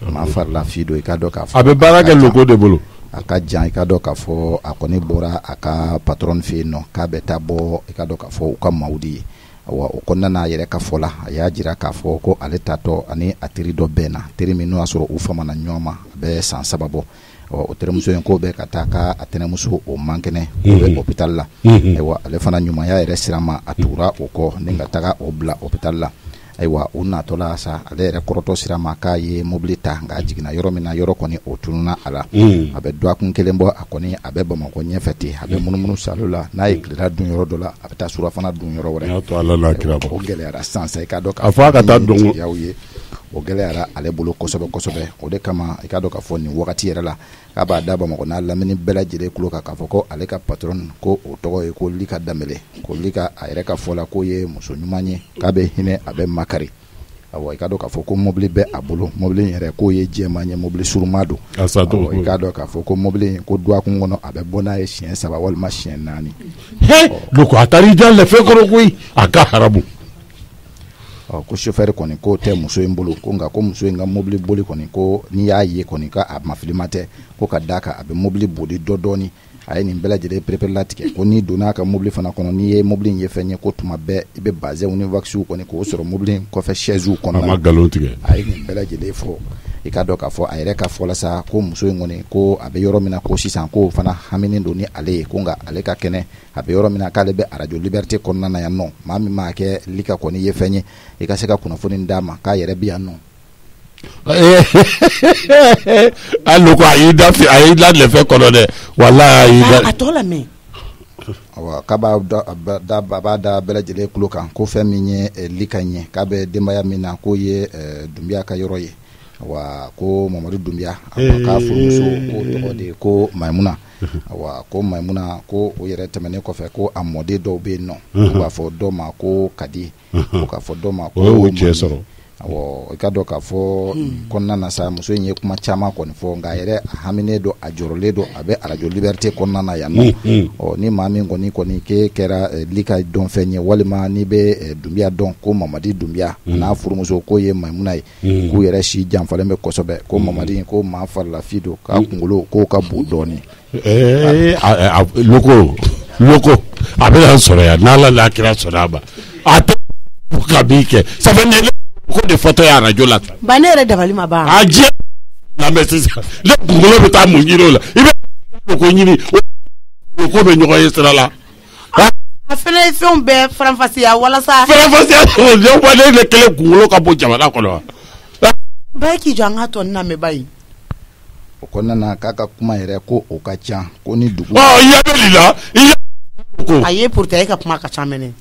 Speaker 13: ma farla fido kado ka fo
Speaker 10: abe baraga logo de bolo
Speaker 13: aka jan ikado ka fo akoni bora aka patron fe no ka beta bo ikado ka fo ka maudi wa ukonna na yere ka fola ya jira ka fo ko ale tato ani atiri do bena tiri minu asoro ufama na nyoma be san sababo o teremuso en ko be kataka atenemuso o mankene be hospital la ewa ale fana nyuma ya yere sirama atura uko ninga taka obla hospital la aiwa una tola sa ale rekoroto sirama ka ye mobilita nga jigina yoro mina yoro koni otununa ala abe do akun kelembo akoni abe bamako nyefeti abe munumunu salula na iklira dun yoro dola abe ta sura fana dun yoro wore
Speaker 10: ya to ala la kirabo
Speaker 13: o gele ara sansa ka do ka
Speaker 10: afa ka ta dun
Speaker 13: yawe o gele ara ale bolo kosobe o de kama ka do ka foni wakati yere la ka ba da bamako na lamini bela jire kuloka ka foko ale ka patron ko o togo e ko lika damele ko lika ayre ka fola ko ye muso nyumanye ka be hine abe makari awo ikado ka foko mobile be abolo mobile yere ko ye jemanye mobile surumado
Speaker 10: asado
Speaker 13: ikado ka foko mobile ko dua ku ngono abe bona e chien saba wal ma chien nani
Speaker 10: loko atari dan le fe koro kui aka harabu
Speaker 13: ko chauffeur koni ko te muso imbolo ko nga ko muso nga mobile boli koni ko ni ya ye koni ka ab mafilimate ko ka daka abe mobile boli dodoni ay ni bela jere prepare latike ko ni dona ka mobile fana kono ni ye mobile ye fenye ko tuma be ibe base uni vaccine koni ko soro mobile ko fe chaise kono
Speaker 10: ma galontige
Speaker 13: ay ni bela jere fo ikado ka fo ayre ka fo la sa ko muso ngoni ko abe yoro mina ko sisan ko fana hamini do ni ale ko nga ale ka kene abe yoro mina ka lebe radio liberté konna na ya no mami ma ke lika ko ni ye fenye ikaseka kuna foni ndama ka yere bia no
Speaker 10: allo ko ayida le fe kono de wala ayida
Speaker 4: atola me
Speaker 13: awa kaba da baba da bela jele kuloka ko feminye likanye kabe dembaya mina ko ye dumbia ka yoroye wa ko Mamadou Dumbia ka furmuso ko to de ko Maimuna wa ko Maimuna ko o yere temene ko fe ko amode do be no wa fo do ma ko kadi ko ka fo do ma ko
Speaker 10: o chesoro
Speaker 13: awo ikado ka fo konna na sa muso nye kuma chama ko ni fo nga yere hamine do ajorole do abe radio liberté konna na ya no o ni mami ngoni ko ni ke kera lika don fenye walima ni be Dumbia don ko Mamadi Dumbia na furmuso ko ye Maimuna ku yere shi jamfale me kosobe ko Mamadi ko ma farla fido ka kungulo ko ka budoni
Speaker 10: loko abe la soro ya nala la kira soraba ate kabike ça fait ko de photo ya radio la
Speaker 4: banere dabali ma ba
Speaker 10: aje na message le bungulo beta mo nyiro la ibe ko nyiri ko be nyoy estra la
Speaker 4: afene fion be franfasia wala sa
Speaker 10: franfasia yo wale le kele bungulo ka bo jama ko lo
Speaker 4: ba ki janga to na me bai
Speaker 13: ko na kaka kuma yere ko o ka cha ko ni dugu
Speaker 10: oh ya belila iya
Speaker 4: ko aye pour te ka kuma ka cha mene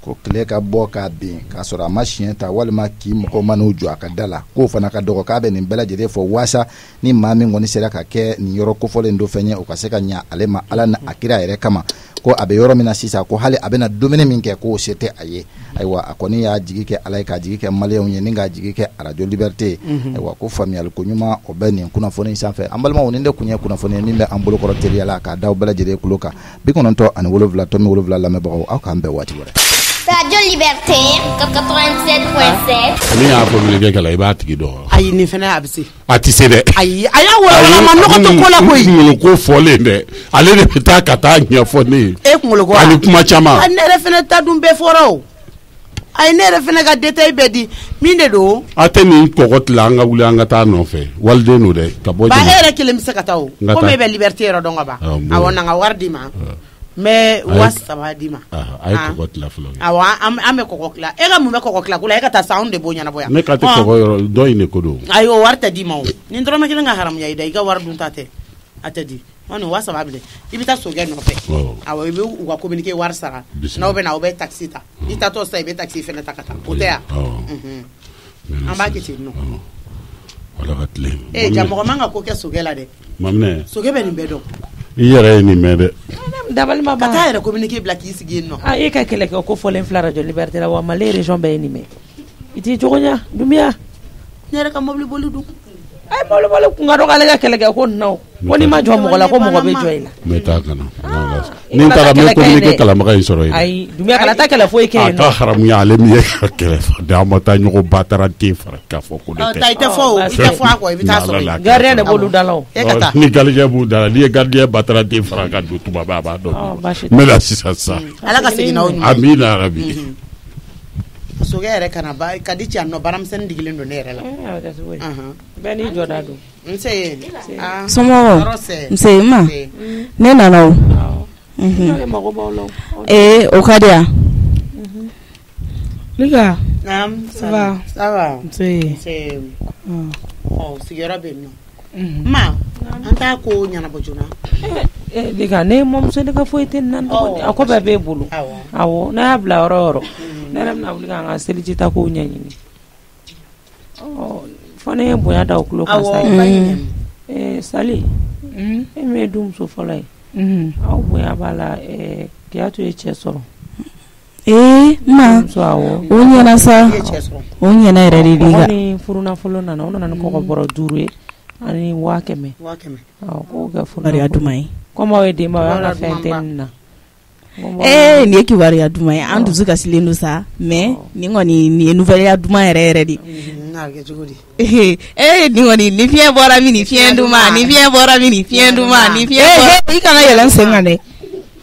Speaker 13: ko tile ka bɔ k'a bin k'a sɔrɔ a ma siɲɛ ta walima k'i mɔgɔ ma n'u jɔ a ka da la k'o fana ka dɔgɔ k'a bɛ nin bɛɛ lajɛlen fɔ waasa ni maa min kɔni sera ka kɛ nin yɔrɔ kofɔlen dɔ fɛn ye o ka se ka ɲɛ ale ma ala ni a kira yɛrɛ kama ko a bɛ yɔrɔ min na sisan ko hali a bɛna dumuni min kɛ k'o se tɛ a ye ayiwa a kɔni y'a jigi kɛ ala ye k'a jigi kɛ maliyɛnw ye ni k'a jigi kɛ radio liberté ayiwa ko faamuyali ko ɲuman o bɛ nin kunnafoni sanfɛ an balimaw nin de kun ye kunnafoni ye min bɛ an bolokɔrɔ teliya la k'a d'aw bɛɛ lajɛlen kulo kan 97.7 tɔmi 7 lamɛnbagaw aw k'an bɛɛ waati wɛrɛ.
Speaker 12: Radio Liberté 87.7.
Speaker 10: Ni y'a communiqué kala i b'a tigi dɔn.
Speaker 4: Ayi nin fana a bɛ se.
Speaker 10: A tɛ se dɛ.
Speaker 4: Ayi a y'a wala ma nɔgɔ tɛ ko la koyi.
Speaker 10: Kunkolo ko fɔlen dɛ ale de bɛ taa ka taa ɲɛfɔ ne ye.
Speaker 4: E kunkolo ko
Speaker 10: ani kuma caman.
Speaker 4: Ne yɛrɛ fana ta dun bɛɛ fɔra o. Ayi ne yɛrɛ fana ka détail bɛɛ di min de don.
Speaker 10: A tɛ nin kɔgɔ tila an ka wuli an ka taa nɔfɛ waliden don dɛ ka bɔ.
Speaker 4: Ba e yɛrɛ kelen bɛ se ka taa o. Komi e bɛ liberté yɔrɔ dɔn ka ban. Awɔ na n ka wari d'i ma. Mais was saba di ma.
Speaker 10: Ayi kɔgɔ tila fɔlɔ.
Speaker 4: Awɔ an bɛ kɔgɔ tila. E ka mun bɛ kɔgɔ tila ko la e ka taa sa anw de b'o ɲɛnabɔ yan.
Speaker 10: Ne ka tɛ kɔgɔ yɔrɔ dɔ in de ko don.
Speaker 4: Ayi o wari tɛ d'i ma o. Ni dɔrɔmɛ kelen ka haramuya i da i ka wari dun ta tɛ. A tɛ di. Ɔni was saba bile. I bɛ taa sokɛ nɔfɛ. Awɔ i bɛ u ka communiqué wari sara. N'aw bɛ na aw bɛ taxi ta. I taatɔ sa i bɛ taxi fɛnɛ ta ka taa. O tɛ yan. An b'a kɛ ten nɔ.
Speaker 10: Wala ka tile.
Speaker 4: Ja mɔgɔ man ka ko kɛ sokɛ la dɛ.
Speaker 10: Maminɛ.
Speaker 4: Sokɛ bɛ nin bɛɛ dɔn.
Speaker 10: I yɛrɛ ye nin mɛn dɛ.
Speaker 3: Dabali ma ban.
Speaker 4: Ka taa yɛrɛ communiqué bila k'i sigi yen nɔ.
Speaker 3: E ka kɛlɛ kɛ ko fɔlen fila radio liberté la wa Mali région bɛɛ ye nin mɛn. I t'i jogo ɲa Dumbuya.
Speaker 4: Ne yɛrɛ ka mobili boli dun.
Speaker 3: Ayi mobili boli kun ka dɔgɔ ale ka kɛlɛ kɛ ko nɔ. Ko n'i ma jɔ mɔgɔ la ko mɔgɔ bɛ jɔ i la.
Speaker 10: N bɛ taa kana. Ni n taara n bɛ communiqué kalamaga in sɔrɔ yen.
Speaker 3: Ayi Dumbuya kana taa kɛlɛ foyi kɛ yen nɔ.
Speaker 10: A ka haramuya ale min ye ka kɛlɛ fɔ de an ma taa ɲɔgɔn ba taara den fara k'a fɔ ko ne tɛ.
Speaker 4: I tɛ fɔ o i tɛ fɔ a kɔ i bɛ taa sɔrɔ yen.
Speaker 3: Gardien de b'olu da la o.
Speaker 10: Ni gardien b'u da la n'i ye gardien ba taara den fara ka don tuma bɛɛ a b'a dɔn. N bɛ na sisan sa.
Speaker 4: Ala ka segin n'aw ɲuman.
Speaker 10: Amina yarabi.
Speaker 4: Sokɛ yɛrɛ kana ba ka di cɛ nɔ baaramisɛnnin digilen don ne yɛrɛ la.
Speaker 3: Bɛɛ n'i jɔda don.
Speaker 4: Nse.
Speaker 2: Somɔgɔw nse ma ne nana o. O ka di yan.
Speaker 5: Lika.
Speaker 4: Ça va. Nse. Sigiyɔrɔ bɛ yen nɔ. Ma an t'a ko ɲɛnabɔ joona.
Speaker 3: Lika ne mɔmuso ne ka foyi tɛ nan a ko bɛɛ b'e bolo. Awɔ n'a y'a bila yɔrɔ o yɔrɔ ne yɛrɛ bɛna wuli k'an ka seliji ta kow ɲɛɲini. Fɔ ne ye bonya da o kulo kan sa. Sali e min ye denmuso fɔlɔ ye aw bonya b'a la k'a to ye cɛ sɔrɔ.
Speaker 2: Ma o ɲɛna sa o ɲɛna yɛrɛ de
Speaker 3: Lika. Ni furu nafolo nana o nana ni kɔgɔ bɔrɔ 5 ye ani 500. K'o kɛ furu
Speaker 2: wariya duman ye.
Speaker 3: Komi aw ye denbaw ye an ka fɛn tɛ nin na.
Speaker 2: Nin ye kibaruya duman ye an dusu kasilen don sa mais nin kɔni nin ye nouvelle duman yɛrɛ yɛrɛ de. Nin kɔni ni fiɲɛ bɔra min ni fiɲɛ duman ni fiɲɛ bɔra min ni fiɲɛ duman ni fiɲɛ bɔra.
Speaker 5: I kana yɛlɛ n sen kan dɛ.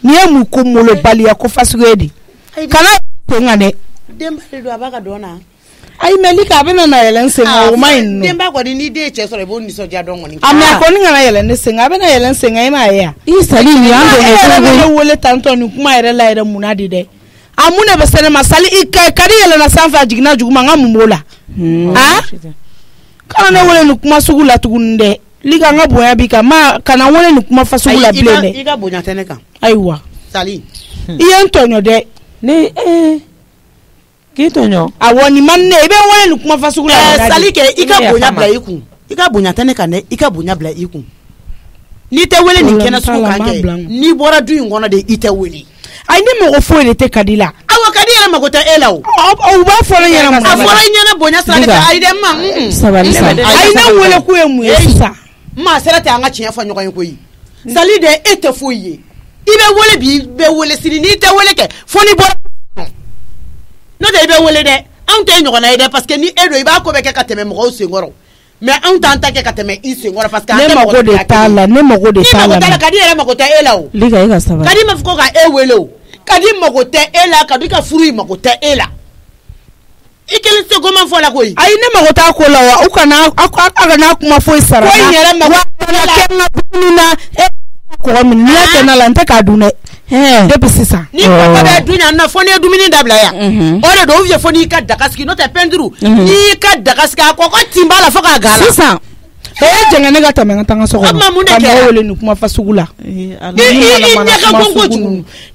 Speaker 5: N'i ye mun ko molobaliya ko fasugu ye de. Kana sen kan dɛ.
Speaker 4: Denba de don a b'a ka dɔn na.
Speaker 5: Ayi mais Lika a bɛna na yɛlɛ n sen kan o ma ɲi nɔ.
Speaker 4: Denba kɔni ni den ye cɛ sɔrɔ i b'o nisɔndiya dɔn kɔni.
Speaker 5: A mais a kɔni kana yɛlɛ ne sen kan a bɛna yɛlɛ n sen kan i m'a ye wa.
Speaker 2: I Sali nin y'an dɛmɛ
Speaker 5: cogo di. Ne wele tantɔ nin kuma yɛrɛ la yɛrɛ mun na de dɛ. A mun de bɛ se ne ma Sali i ka di yɛlɛnna sanfɛ a jiginna duguma n ka mun b'o la. Kana ne wele nin kuma sugu la tuguni dɛ. Lika n ka bonya b'i kan ma kana wele nin kuma fasugu la bilen dɛ.
Speaker 4: I ka bonya tɛ ne kan.
Speaker 5: Ayiwa.
Speaker 4: Sali.
Speaker 5: I ye n tɔɲɔ dɛ.
Speaker 3: Ne k'i tɔɲɔ.
Speaker 5: Awɔ nin man ne i bɛ wele nin kuma fasugu la.
Speaker 4: Sali kɛ i ka bonya bila i kun. I ka bonya tɛ ne kan dɛ i ka bonya bila i kun. N'i tɛ wele nin kɛnɛ sugu kan kɛ n'i bɔra du in kɔnɔ de i tɛ wele.
Speaker 5: Ayi ni mɔgɔ foyi de tɛ ka di la.
Speaker 4: Awɔ ka di yɛrɛ mago tɛ e la o.
Speaker 5: U b'a fɔ ne ɲɛna mun.
Speaker 4: A fɔra i ɲɛna bonya sira de fɛ ayi dɛ ma.
Speaker 2: Sabali sa.
Speaker 5: Ayi ne wele ko ye mun ye sisan.
Speaker 4: Ma sera tɛ an ka tiɲɛ fɔ ɲɔgɔn ye koyi. Sali de e tɛ foyi ye. I bɛ wele bi i bɛ wele sini n'i tɛ wele kɛ fo ni bɔra. N'o tɛ i bɛ wele dɛ anw tɛ ɲɔgɔn na ye dɛ parce que ni e don i b'a ko bɛ kɛ ka tɛmɛ mɔgɔw senkɔrɔ. Mais anw t'an ta kɛ ka tɛmɛ i senkɔrɔ parce que
Speaker 5: ne mago de t'a la ne mago de t'a la.
Speaker 4: Ka di yɛrɛ mago tɛ e la o.
Speaker 2: Lika e ka sabali.
Speaker 4: Ka di ma fɔ ko ka e wele o. Ka di mago tɛ e la ka di ka furu i mago tɛ e la. I kelen tɛ ko man fɔ la koyi.
Speaker 5: Ayi ne mago t'a ko la wa u kana kuma foyi sara.
Speaker 4: Ko in yɛrɛ mago
Speaker 5: t'a la kɛ n ka dumuni na kɔgɔ min n'i y'a kɛ na la n tɛ k'a dun dɛ. Depuis sisan.
Speaker 4: Ni kɔgɔ bɛ dun yan nɔ fo n'i ye dumuni dabila yan. O de don fo n'i ka daga sigi n'o tɛ peinture n'i ka daga sigi a kɔgɔ tin b'a la fo k'a gala.
Speaker 5: Sisan jɛngɛ ne ka tɛmɛ ka tanga so kɔnɔ ka mɔgɔ wele ni kuma fasugu la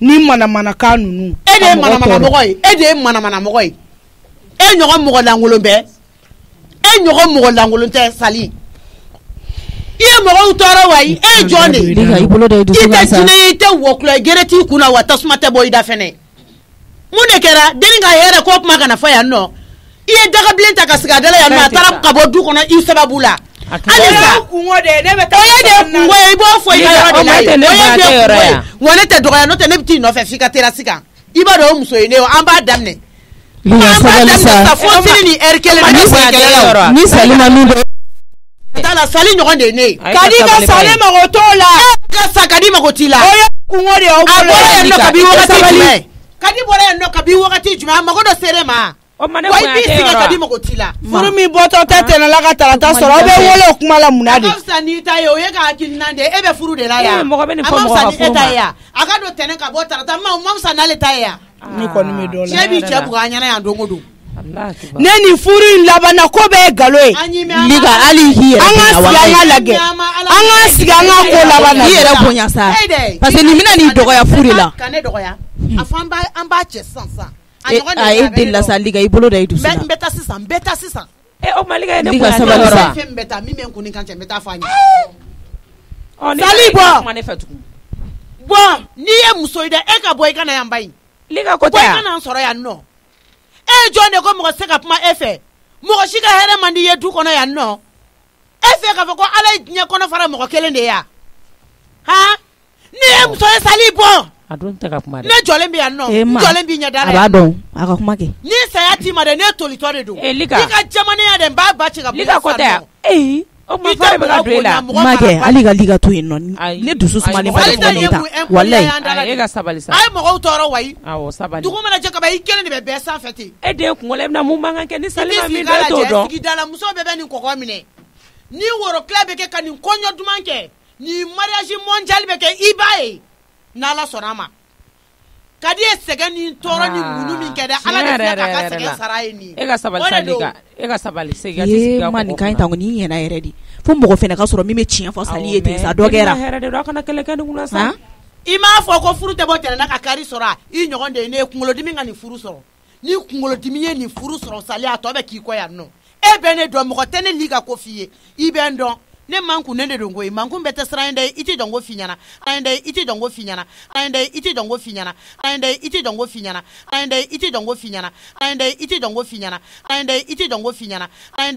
Speaker 5: ni mana kan ninnu
Speaker 4: e de ye mana mɔgɔ ye e de ye mana mɔgɔ ye e ɲɔgɔn mɔgɔ lankolon bɛ e ɲɔgɔn mɔgɔ lankolon tɛ Sali i ye mɔgɔw tɔɔrɔ wa e jɔn de i tɛ jinɛ i tɛ wɔkulɔ gere t'i kunna wa tasuma tɛ bɔ i da fɛnɛ mun de kɛra deni ka hɛrɛ ko kuma kana fɔ yan nɔ i ye dagabilen ta ka sigi a da la yan nɔ a taara ka bɔ du kɔnɔ i sababu la halisa kungo de ne bɛ taa o ye de kungo ye i b'o fɔ i ka yɔrɔ de la ye o ye de kungo ye wa ne tɛ dɔgɔya n'o tɛ ne bɛ t'i nɔfɛ f'i ka terrasse kan i b'a dɔn o muso ye ne ye an b'a daminɛ fo sini ni heure kelen ni Salima min bɛ tala Sali ɲɔgɔn de ye ne ye
Speaker 5: kadi ka Sali mago t'o la
Speaker 4: ka sa kadi mago t'i la
Speaker 5: o ye kungo de ye aw bolo
Speaker 4: yan nɔ kabi wagati jumɛn kadi bɔra yan nɔ kabi wagati jumɛn a mago dɔ sere ma wa i b'i sigi kadi mago t'i la
Speaker 5: furu min bɔtɔ tɛ tɛnɛla ka tarata sɔrɔ aw bɛ wele o kuma la munna de
Speaker 4: a ka fisa n'i ta ye o ye ka hakilina de e bɛ furu de la yan a ma fisa ni e ta ye yan a ka don tɛnɛ ka bɔ tarata ma fisa n'ale ta ye yan
Speaker 5: ne kɔni bɛ dɔ la
Speaker 4: cɛ b'i cɛ bugɔ a ɲɛna yan don o don
Speaker 5: ne ni furu in labanna ko bɛɛ ye galo ye
Speaker 2: liga hali hi yɛrɛ
Speaker 5: an ka lajɛ an ka sigi an ka ko laban na
Speaker 2: i yɛrɛ bonya sa parce que nin bɛna nin dɔgɔya furu de la
Speaker 4: ka ne dɔgɔya a fɔ an b'a cɛ sisan
Speaker 2: a ye den la sa liga i bolo da i dusu la
Speaker 4: n bɛ taa sisan
Speaker 3: o Maliga ye ne
Speaker 2: bonya sabali sa
Speaker 4: fɛn min bɛ taa min bɛ n kun kan cɛ n bɛ taa fɔ a ɲɛ
Speaker 3: Sali
Speaker 4: bɔ n'i ye muso ye dɛ e ka bɔ i ka na yan ba in
Speaker 3: liga ko tɛ
Speaker 4: i ka na n sɔrɔ yan nɔ e jɔn de ko mɔgɔ se ka kuma e fɛ mɔgɔ si ka hɛrɛ man di ye du kɔnɔ yan nɔ e fɛ k'a fɔ ko Ala ye diɲɛ kɔnɔ fara mɔgɔ kelen de ye yan han ni ye muso ye Sali bɔ
Speaker 3: a don tɛ ka kuma dɛ
Speaker 4: ne jɔlen bɛ yan nɔ n jɔlen b'i ɲɛ da la
Speaker 2: a b'a dɔn a ka kuma kɛ
Speaker 4: ni saya t'i ma dɛ ne tolitɔ de don
Speaker 3: liga
Speaker 4: i ka jamanaya dɛ n b'a ba ci ka bɔ
Speaker 3: liga ko tɛ o ma fara bɛ ka don e la
Speaker 2: ma kɛ hali ka liga to yen nɔ ne dusu sumalen ba de fɔ ne ta walayi
Speaker 3: e ka sabali sa
Speaker 4: a ye mɔgɔw tɔɔrɔ wa i
Speaker 3: awɔ sabali
Speaker 4: dugu mana jɛ ka ban i kelen de bɛ bɛɛ sanfɛ ten
Speaker 3: e den kunkolo e bɛna mun mankan kɛ ni Salima min bɛ e t'o dɔn
Speaker 4: sigidala muso bɛɛ bɛ nin kɔkɔ minɛ ni woro tila bɛ kɛ ka nin kɔɲɔ duman kɛ nin mariage mondial bɛ kɛ i b'a ye n'Ala sɔnna a ma ka di ye sɛgɛn ni tɔɔrɔ ni munu min kɛ dɛ Ala de filɛ k'a ka sɛgɛn sara ye nin ye
Speaker 3: e ka sabali sa liga e ka sabali se ka
Speaker 2: ye ma nin kan ta ko ni ɲɛna yɛrɛ de fo mɔgɔ fɛnɛ ka sɔrɔ min bɛ tiɲɛ fɔ Sali ye ten sa dɔ kɛra
Speaker 3: hɛrɛ de don a kana kɛlɛ kɛ nin kunna sa
Speaker 4: i m'a fɔ ko furu tɛ bɔ tɛnɛn ka kari sɔrɔ i ɲɔgɔn de ye ne ye kunkolodimi ka nin furu sɔrɔ ni kunkolodimi ye nin furu sɔrɔ Sali a tɔ bɛ k'i kɔ yan nɔ e bɛ ne dɔn mɔgɔ tɛ ne liga ko f'i ye i bɛ n dɔn ne man kun ne de don koyi man kun bɛɛ tɛ siran in dɛ i tɛ dɔn ko f'i ɲɛna an dɛ i tɛ dɔn ko f'i ɲɛna an dɛ i tɛ dɔn ko f'i ɲɛna an dɛ i tɛ dɔn ko f'i ɲɛna an dɛ i tɛ dɔn ko f'i ɲɛna an dɛ i tɛ dɔn ko f'i ɲɛna an dɛ i tɛ dɔn ko f'i ɲɛna an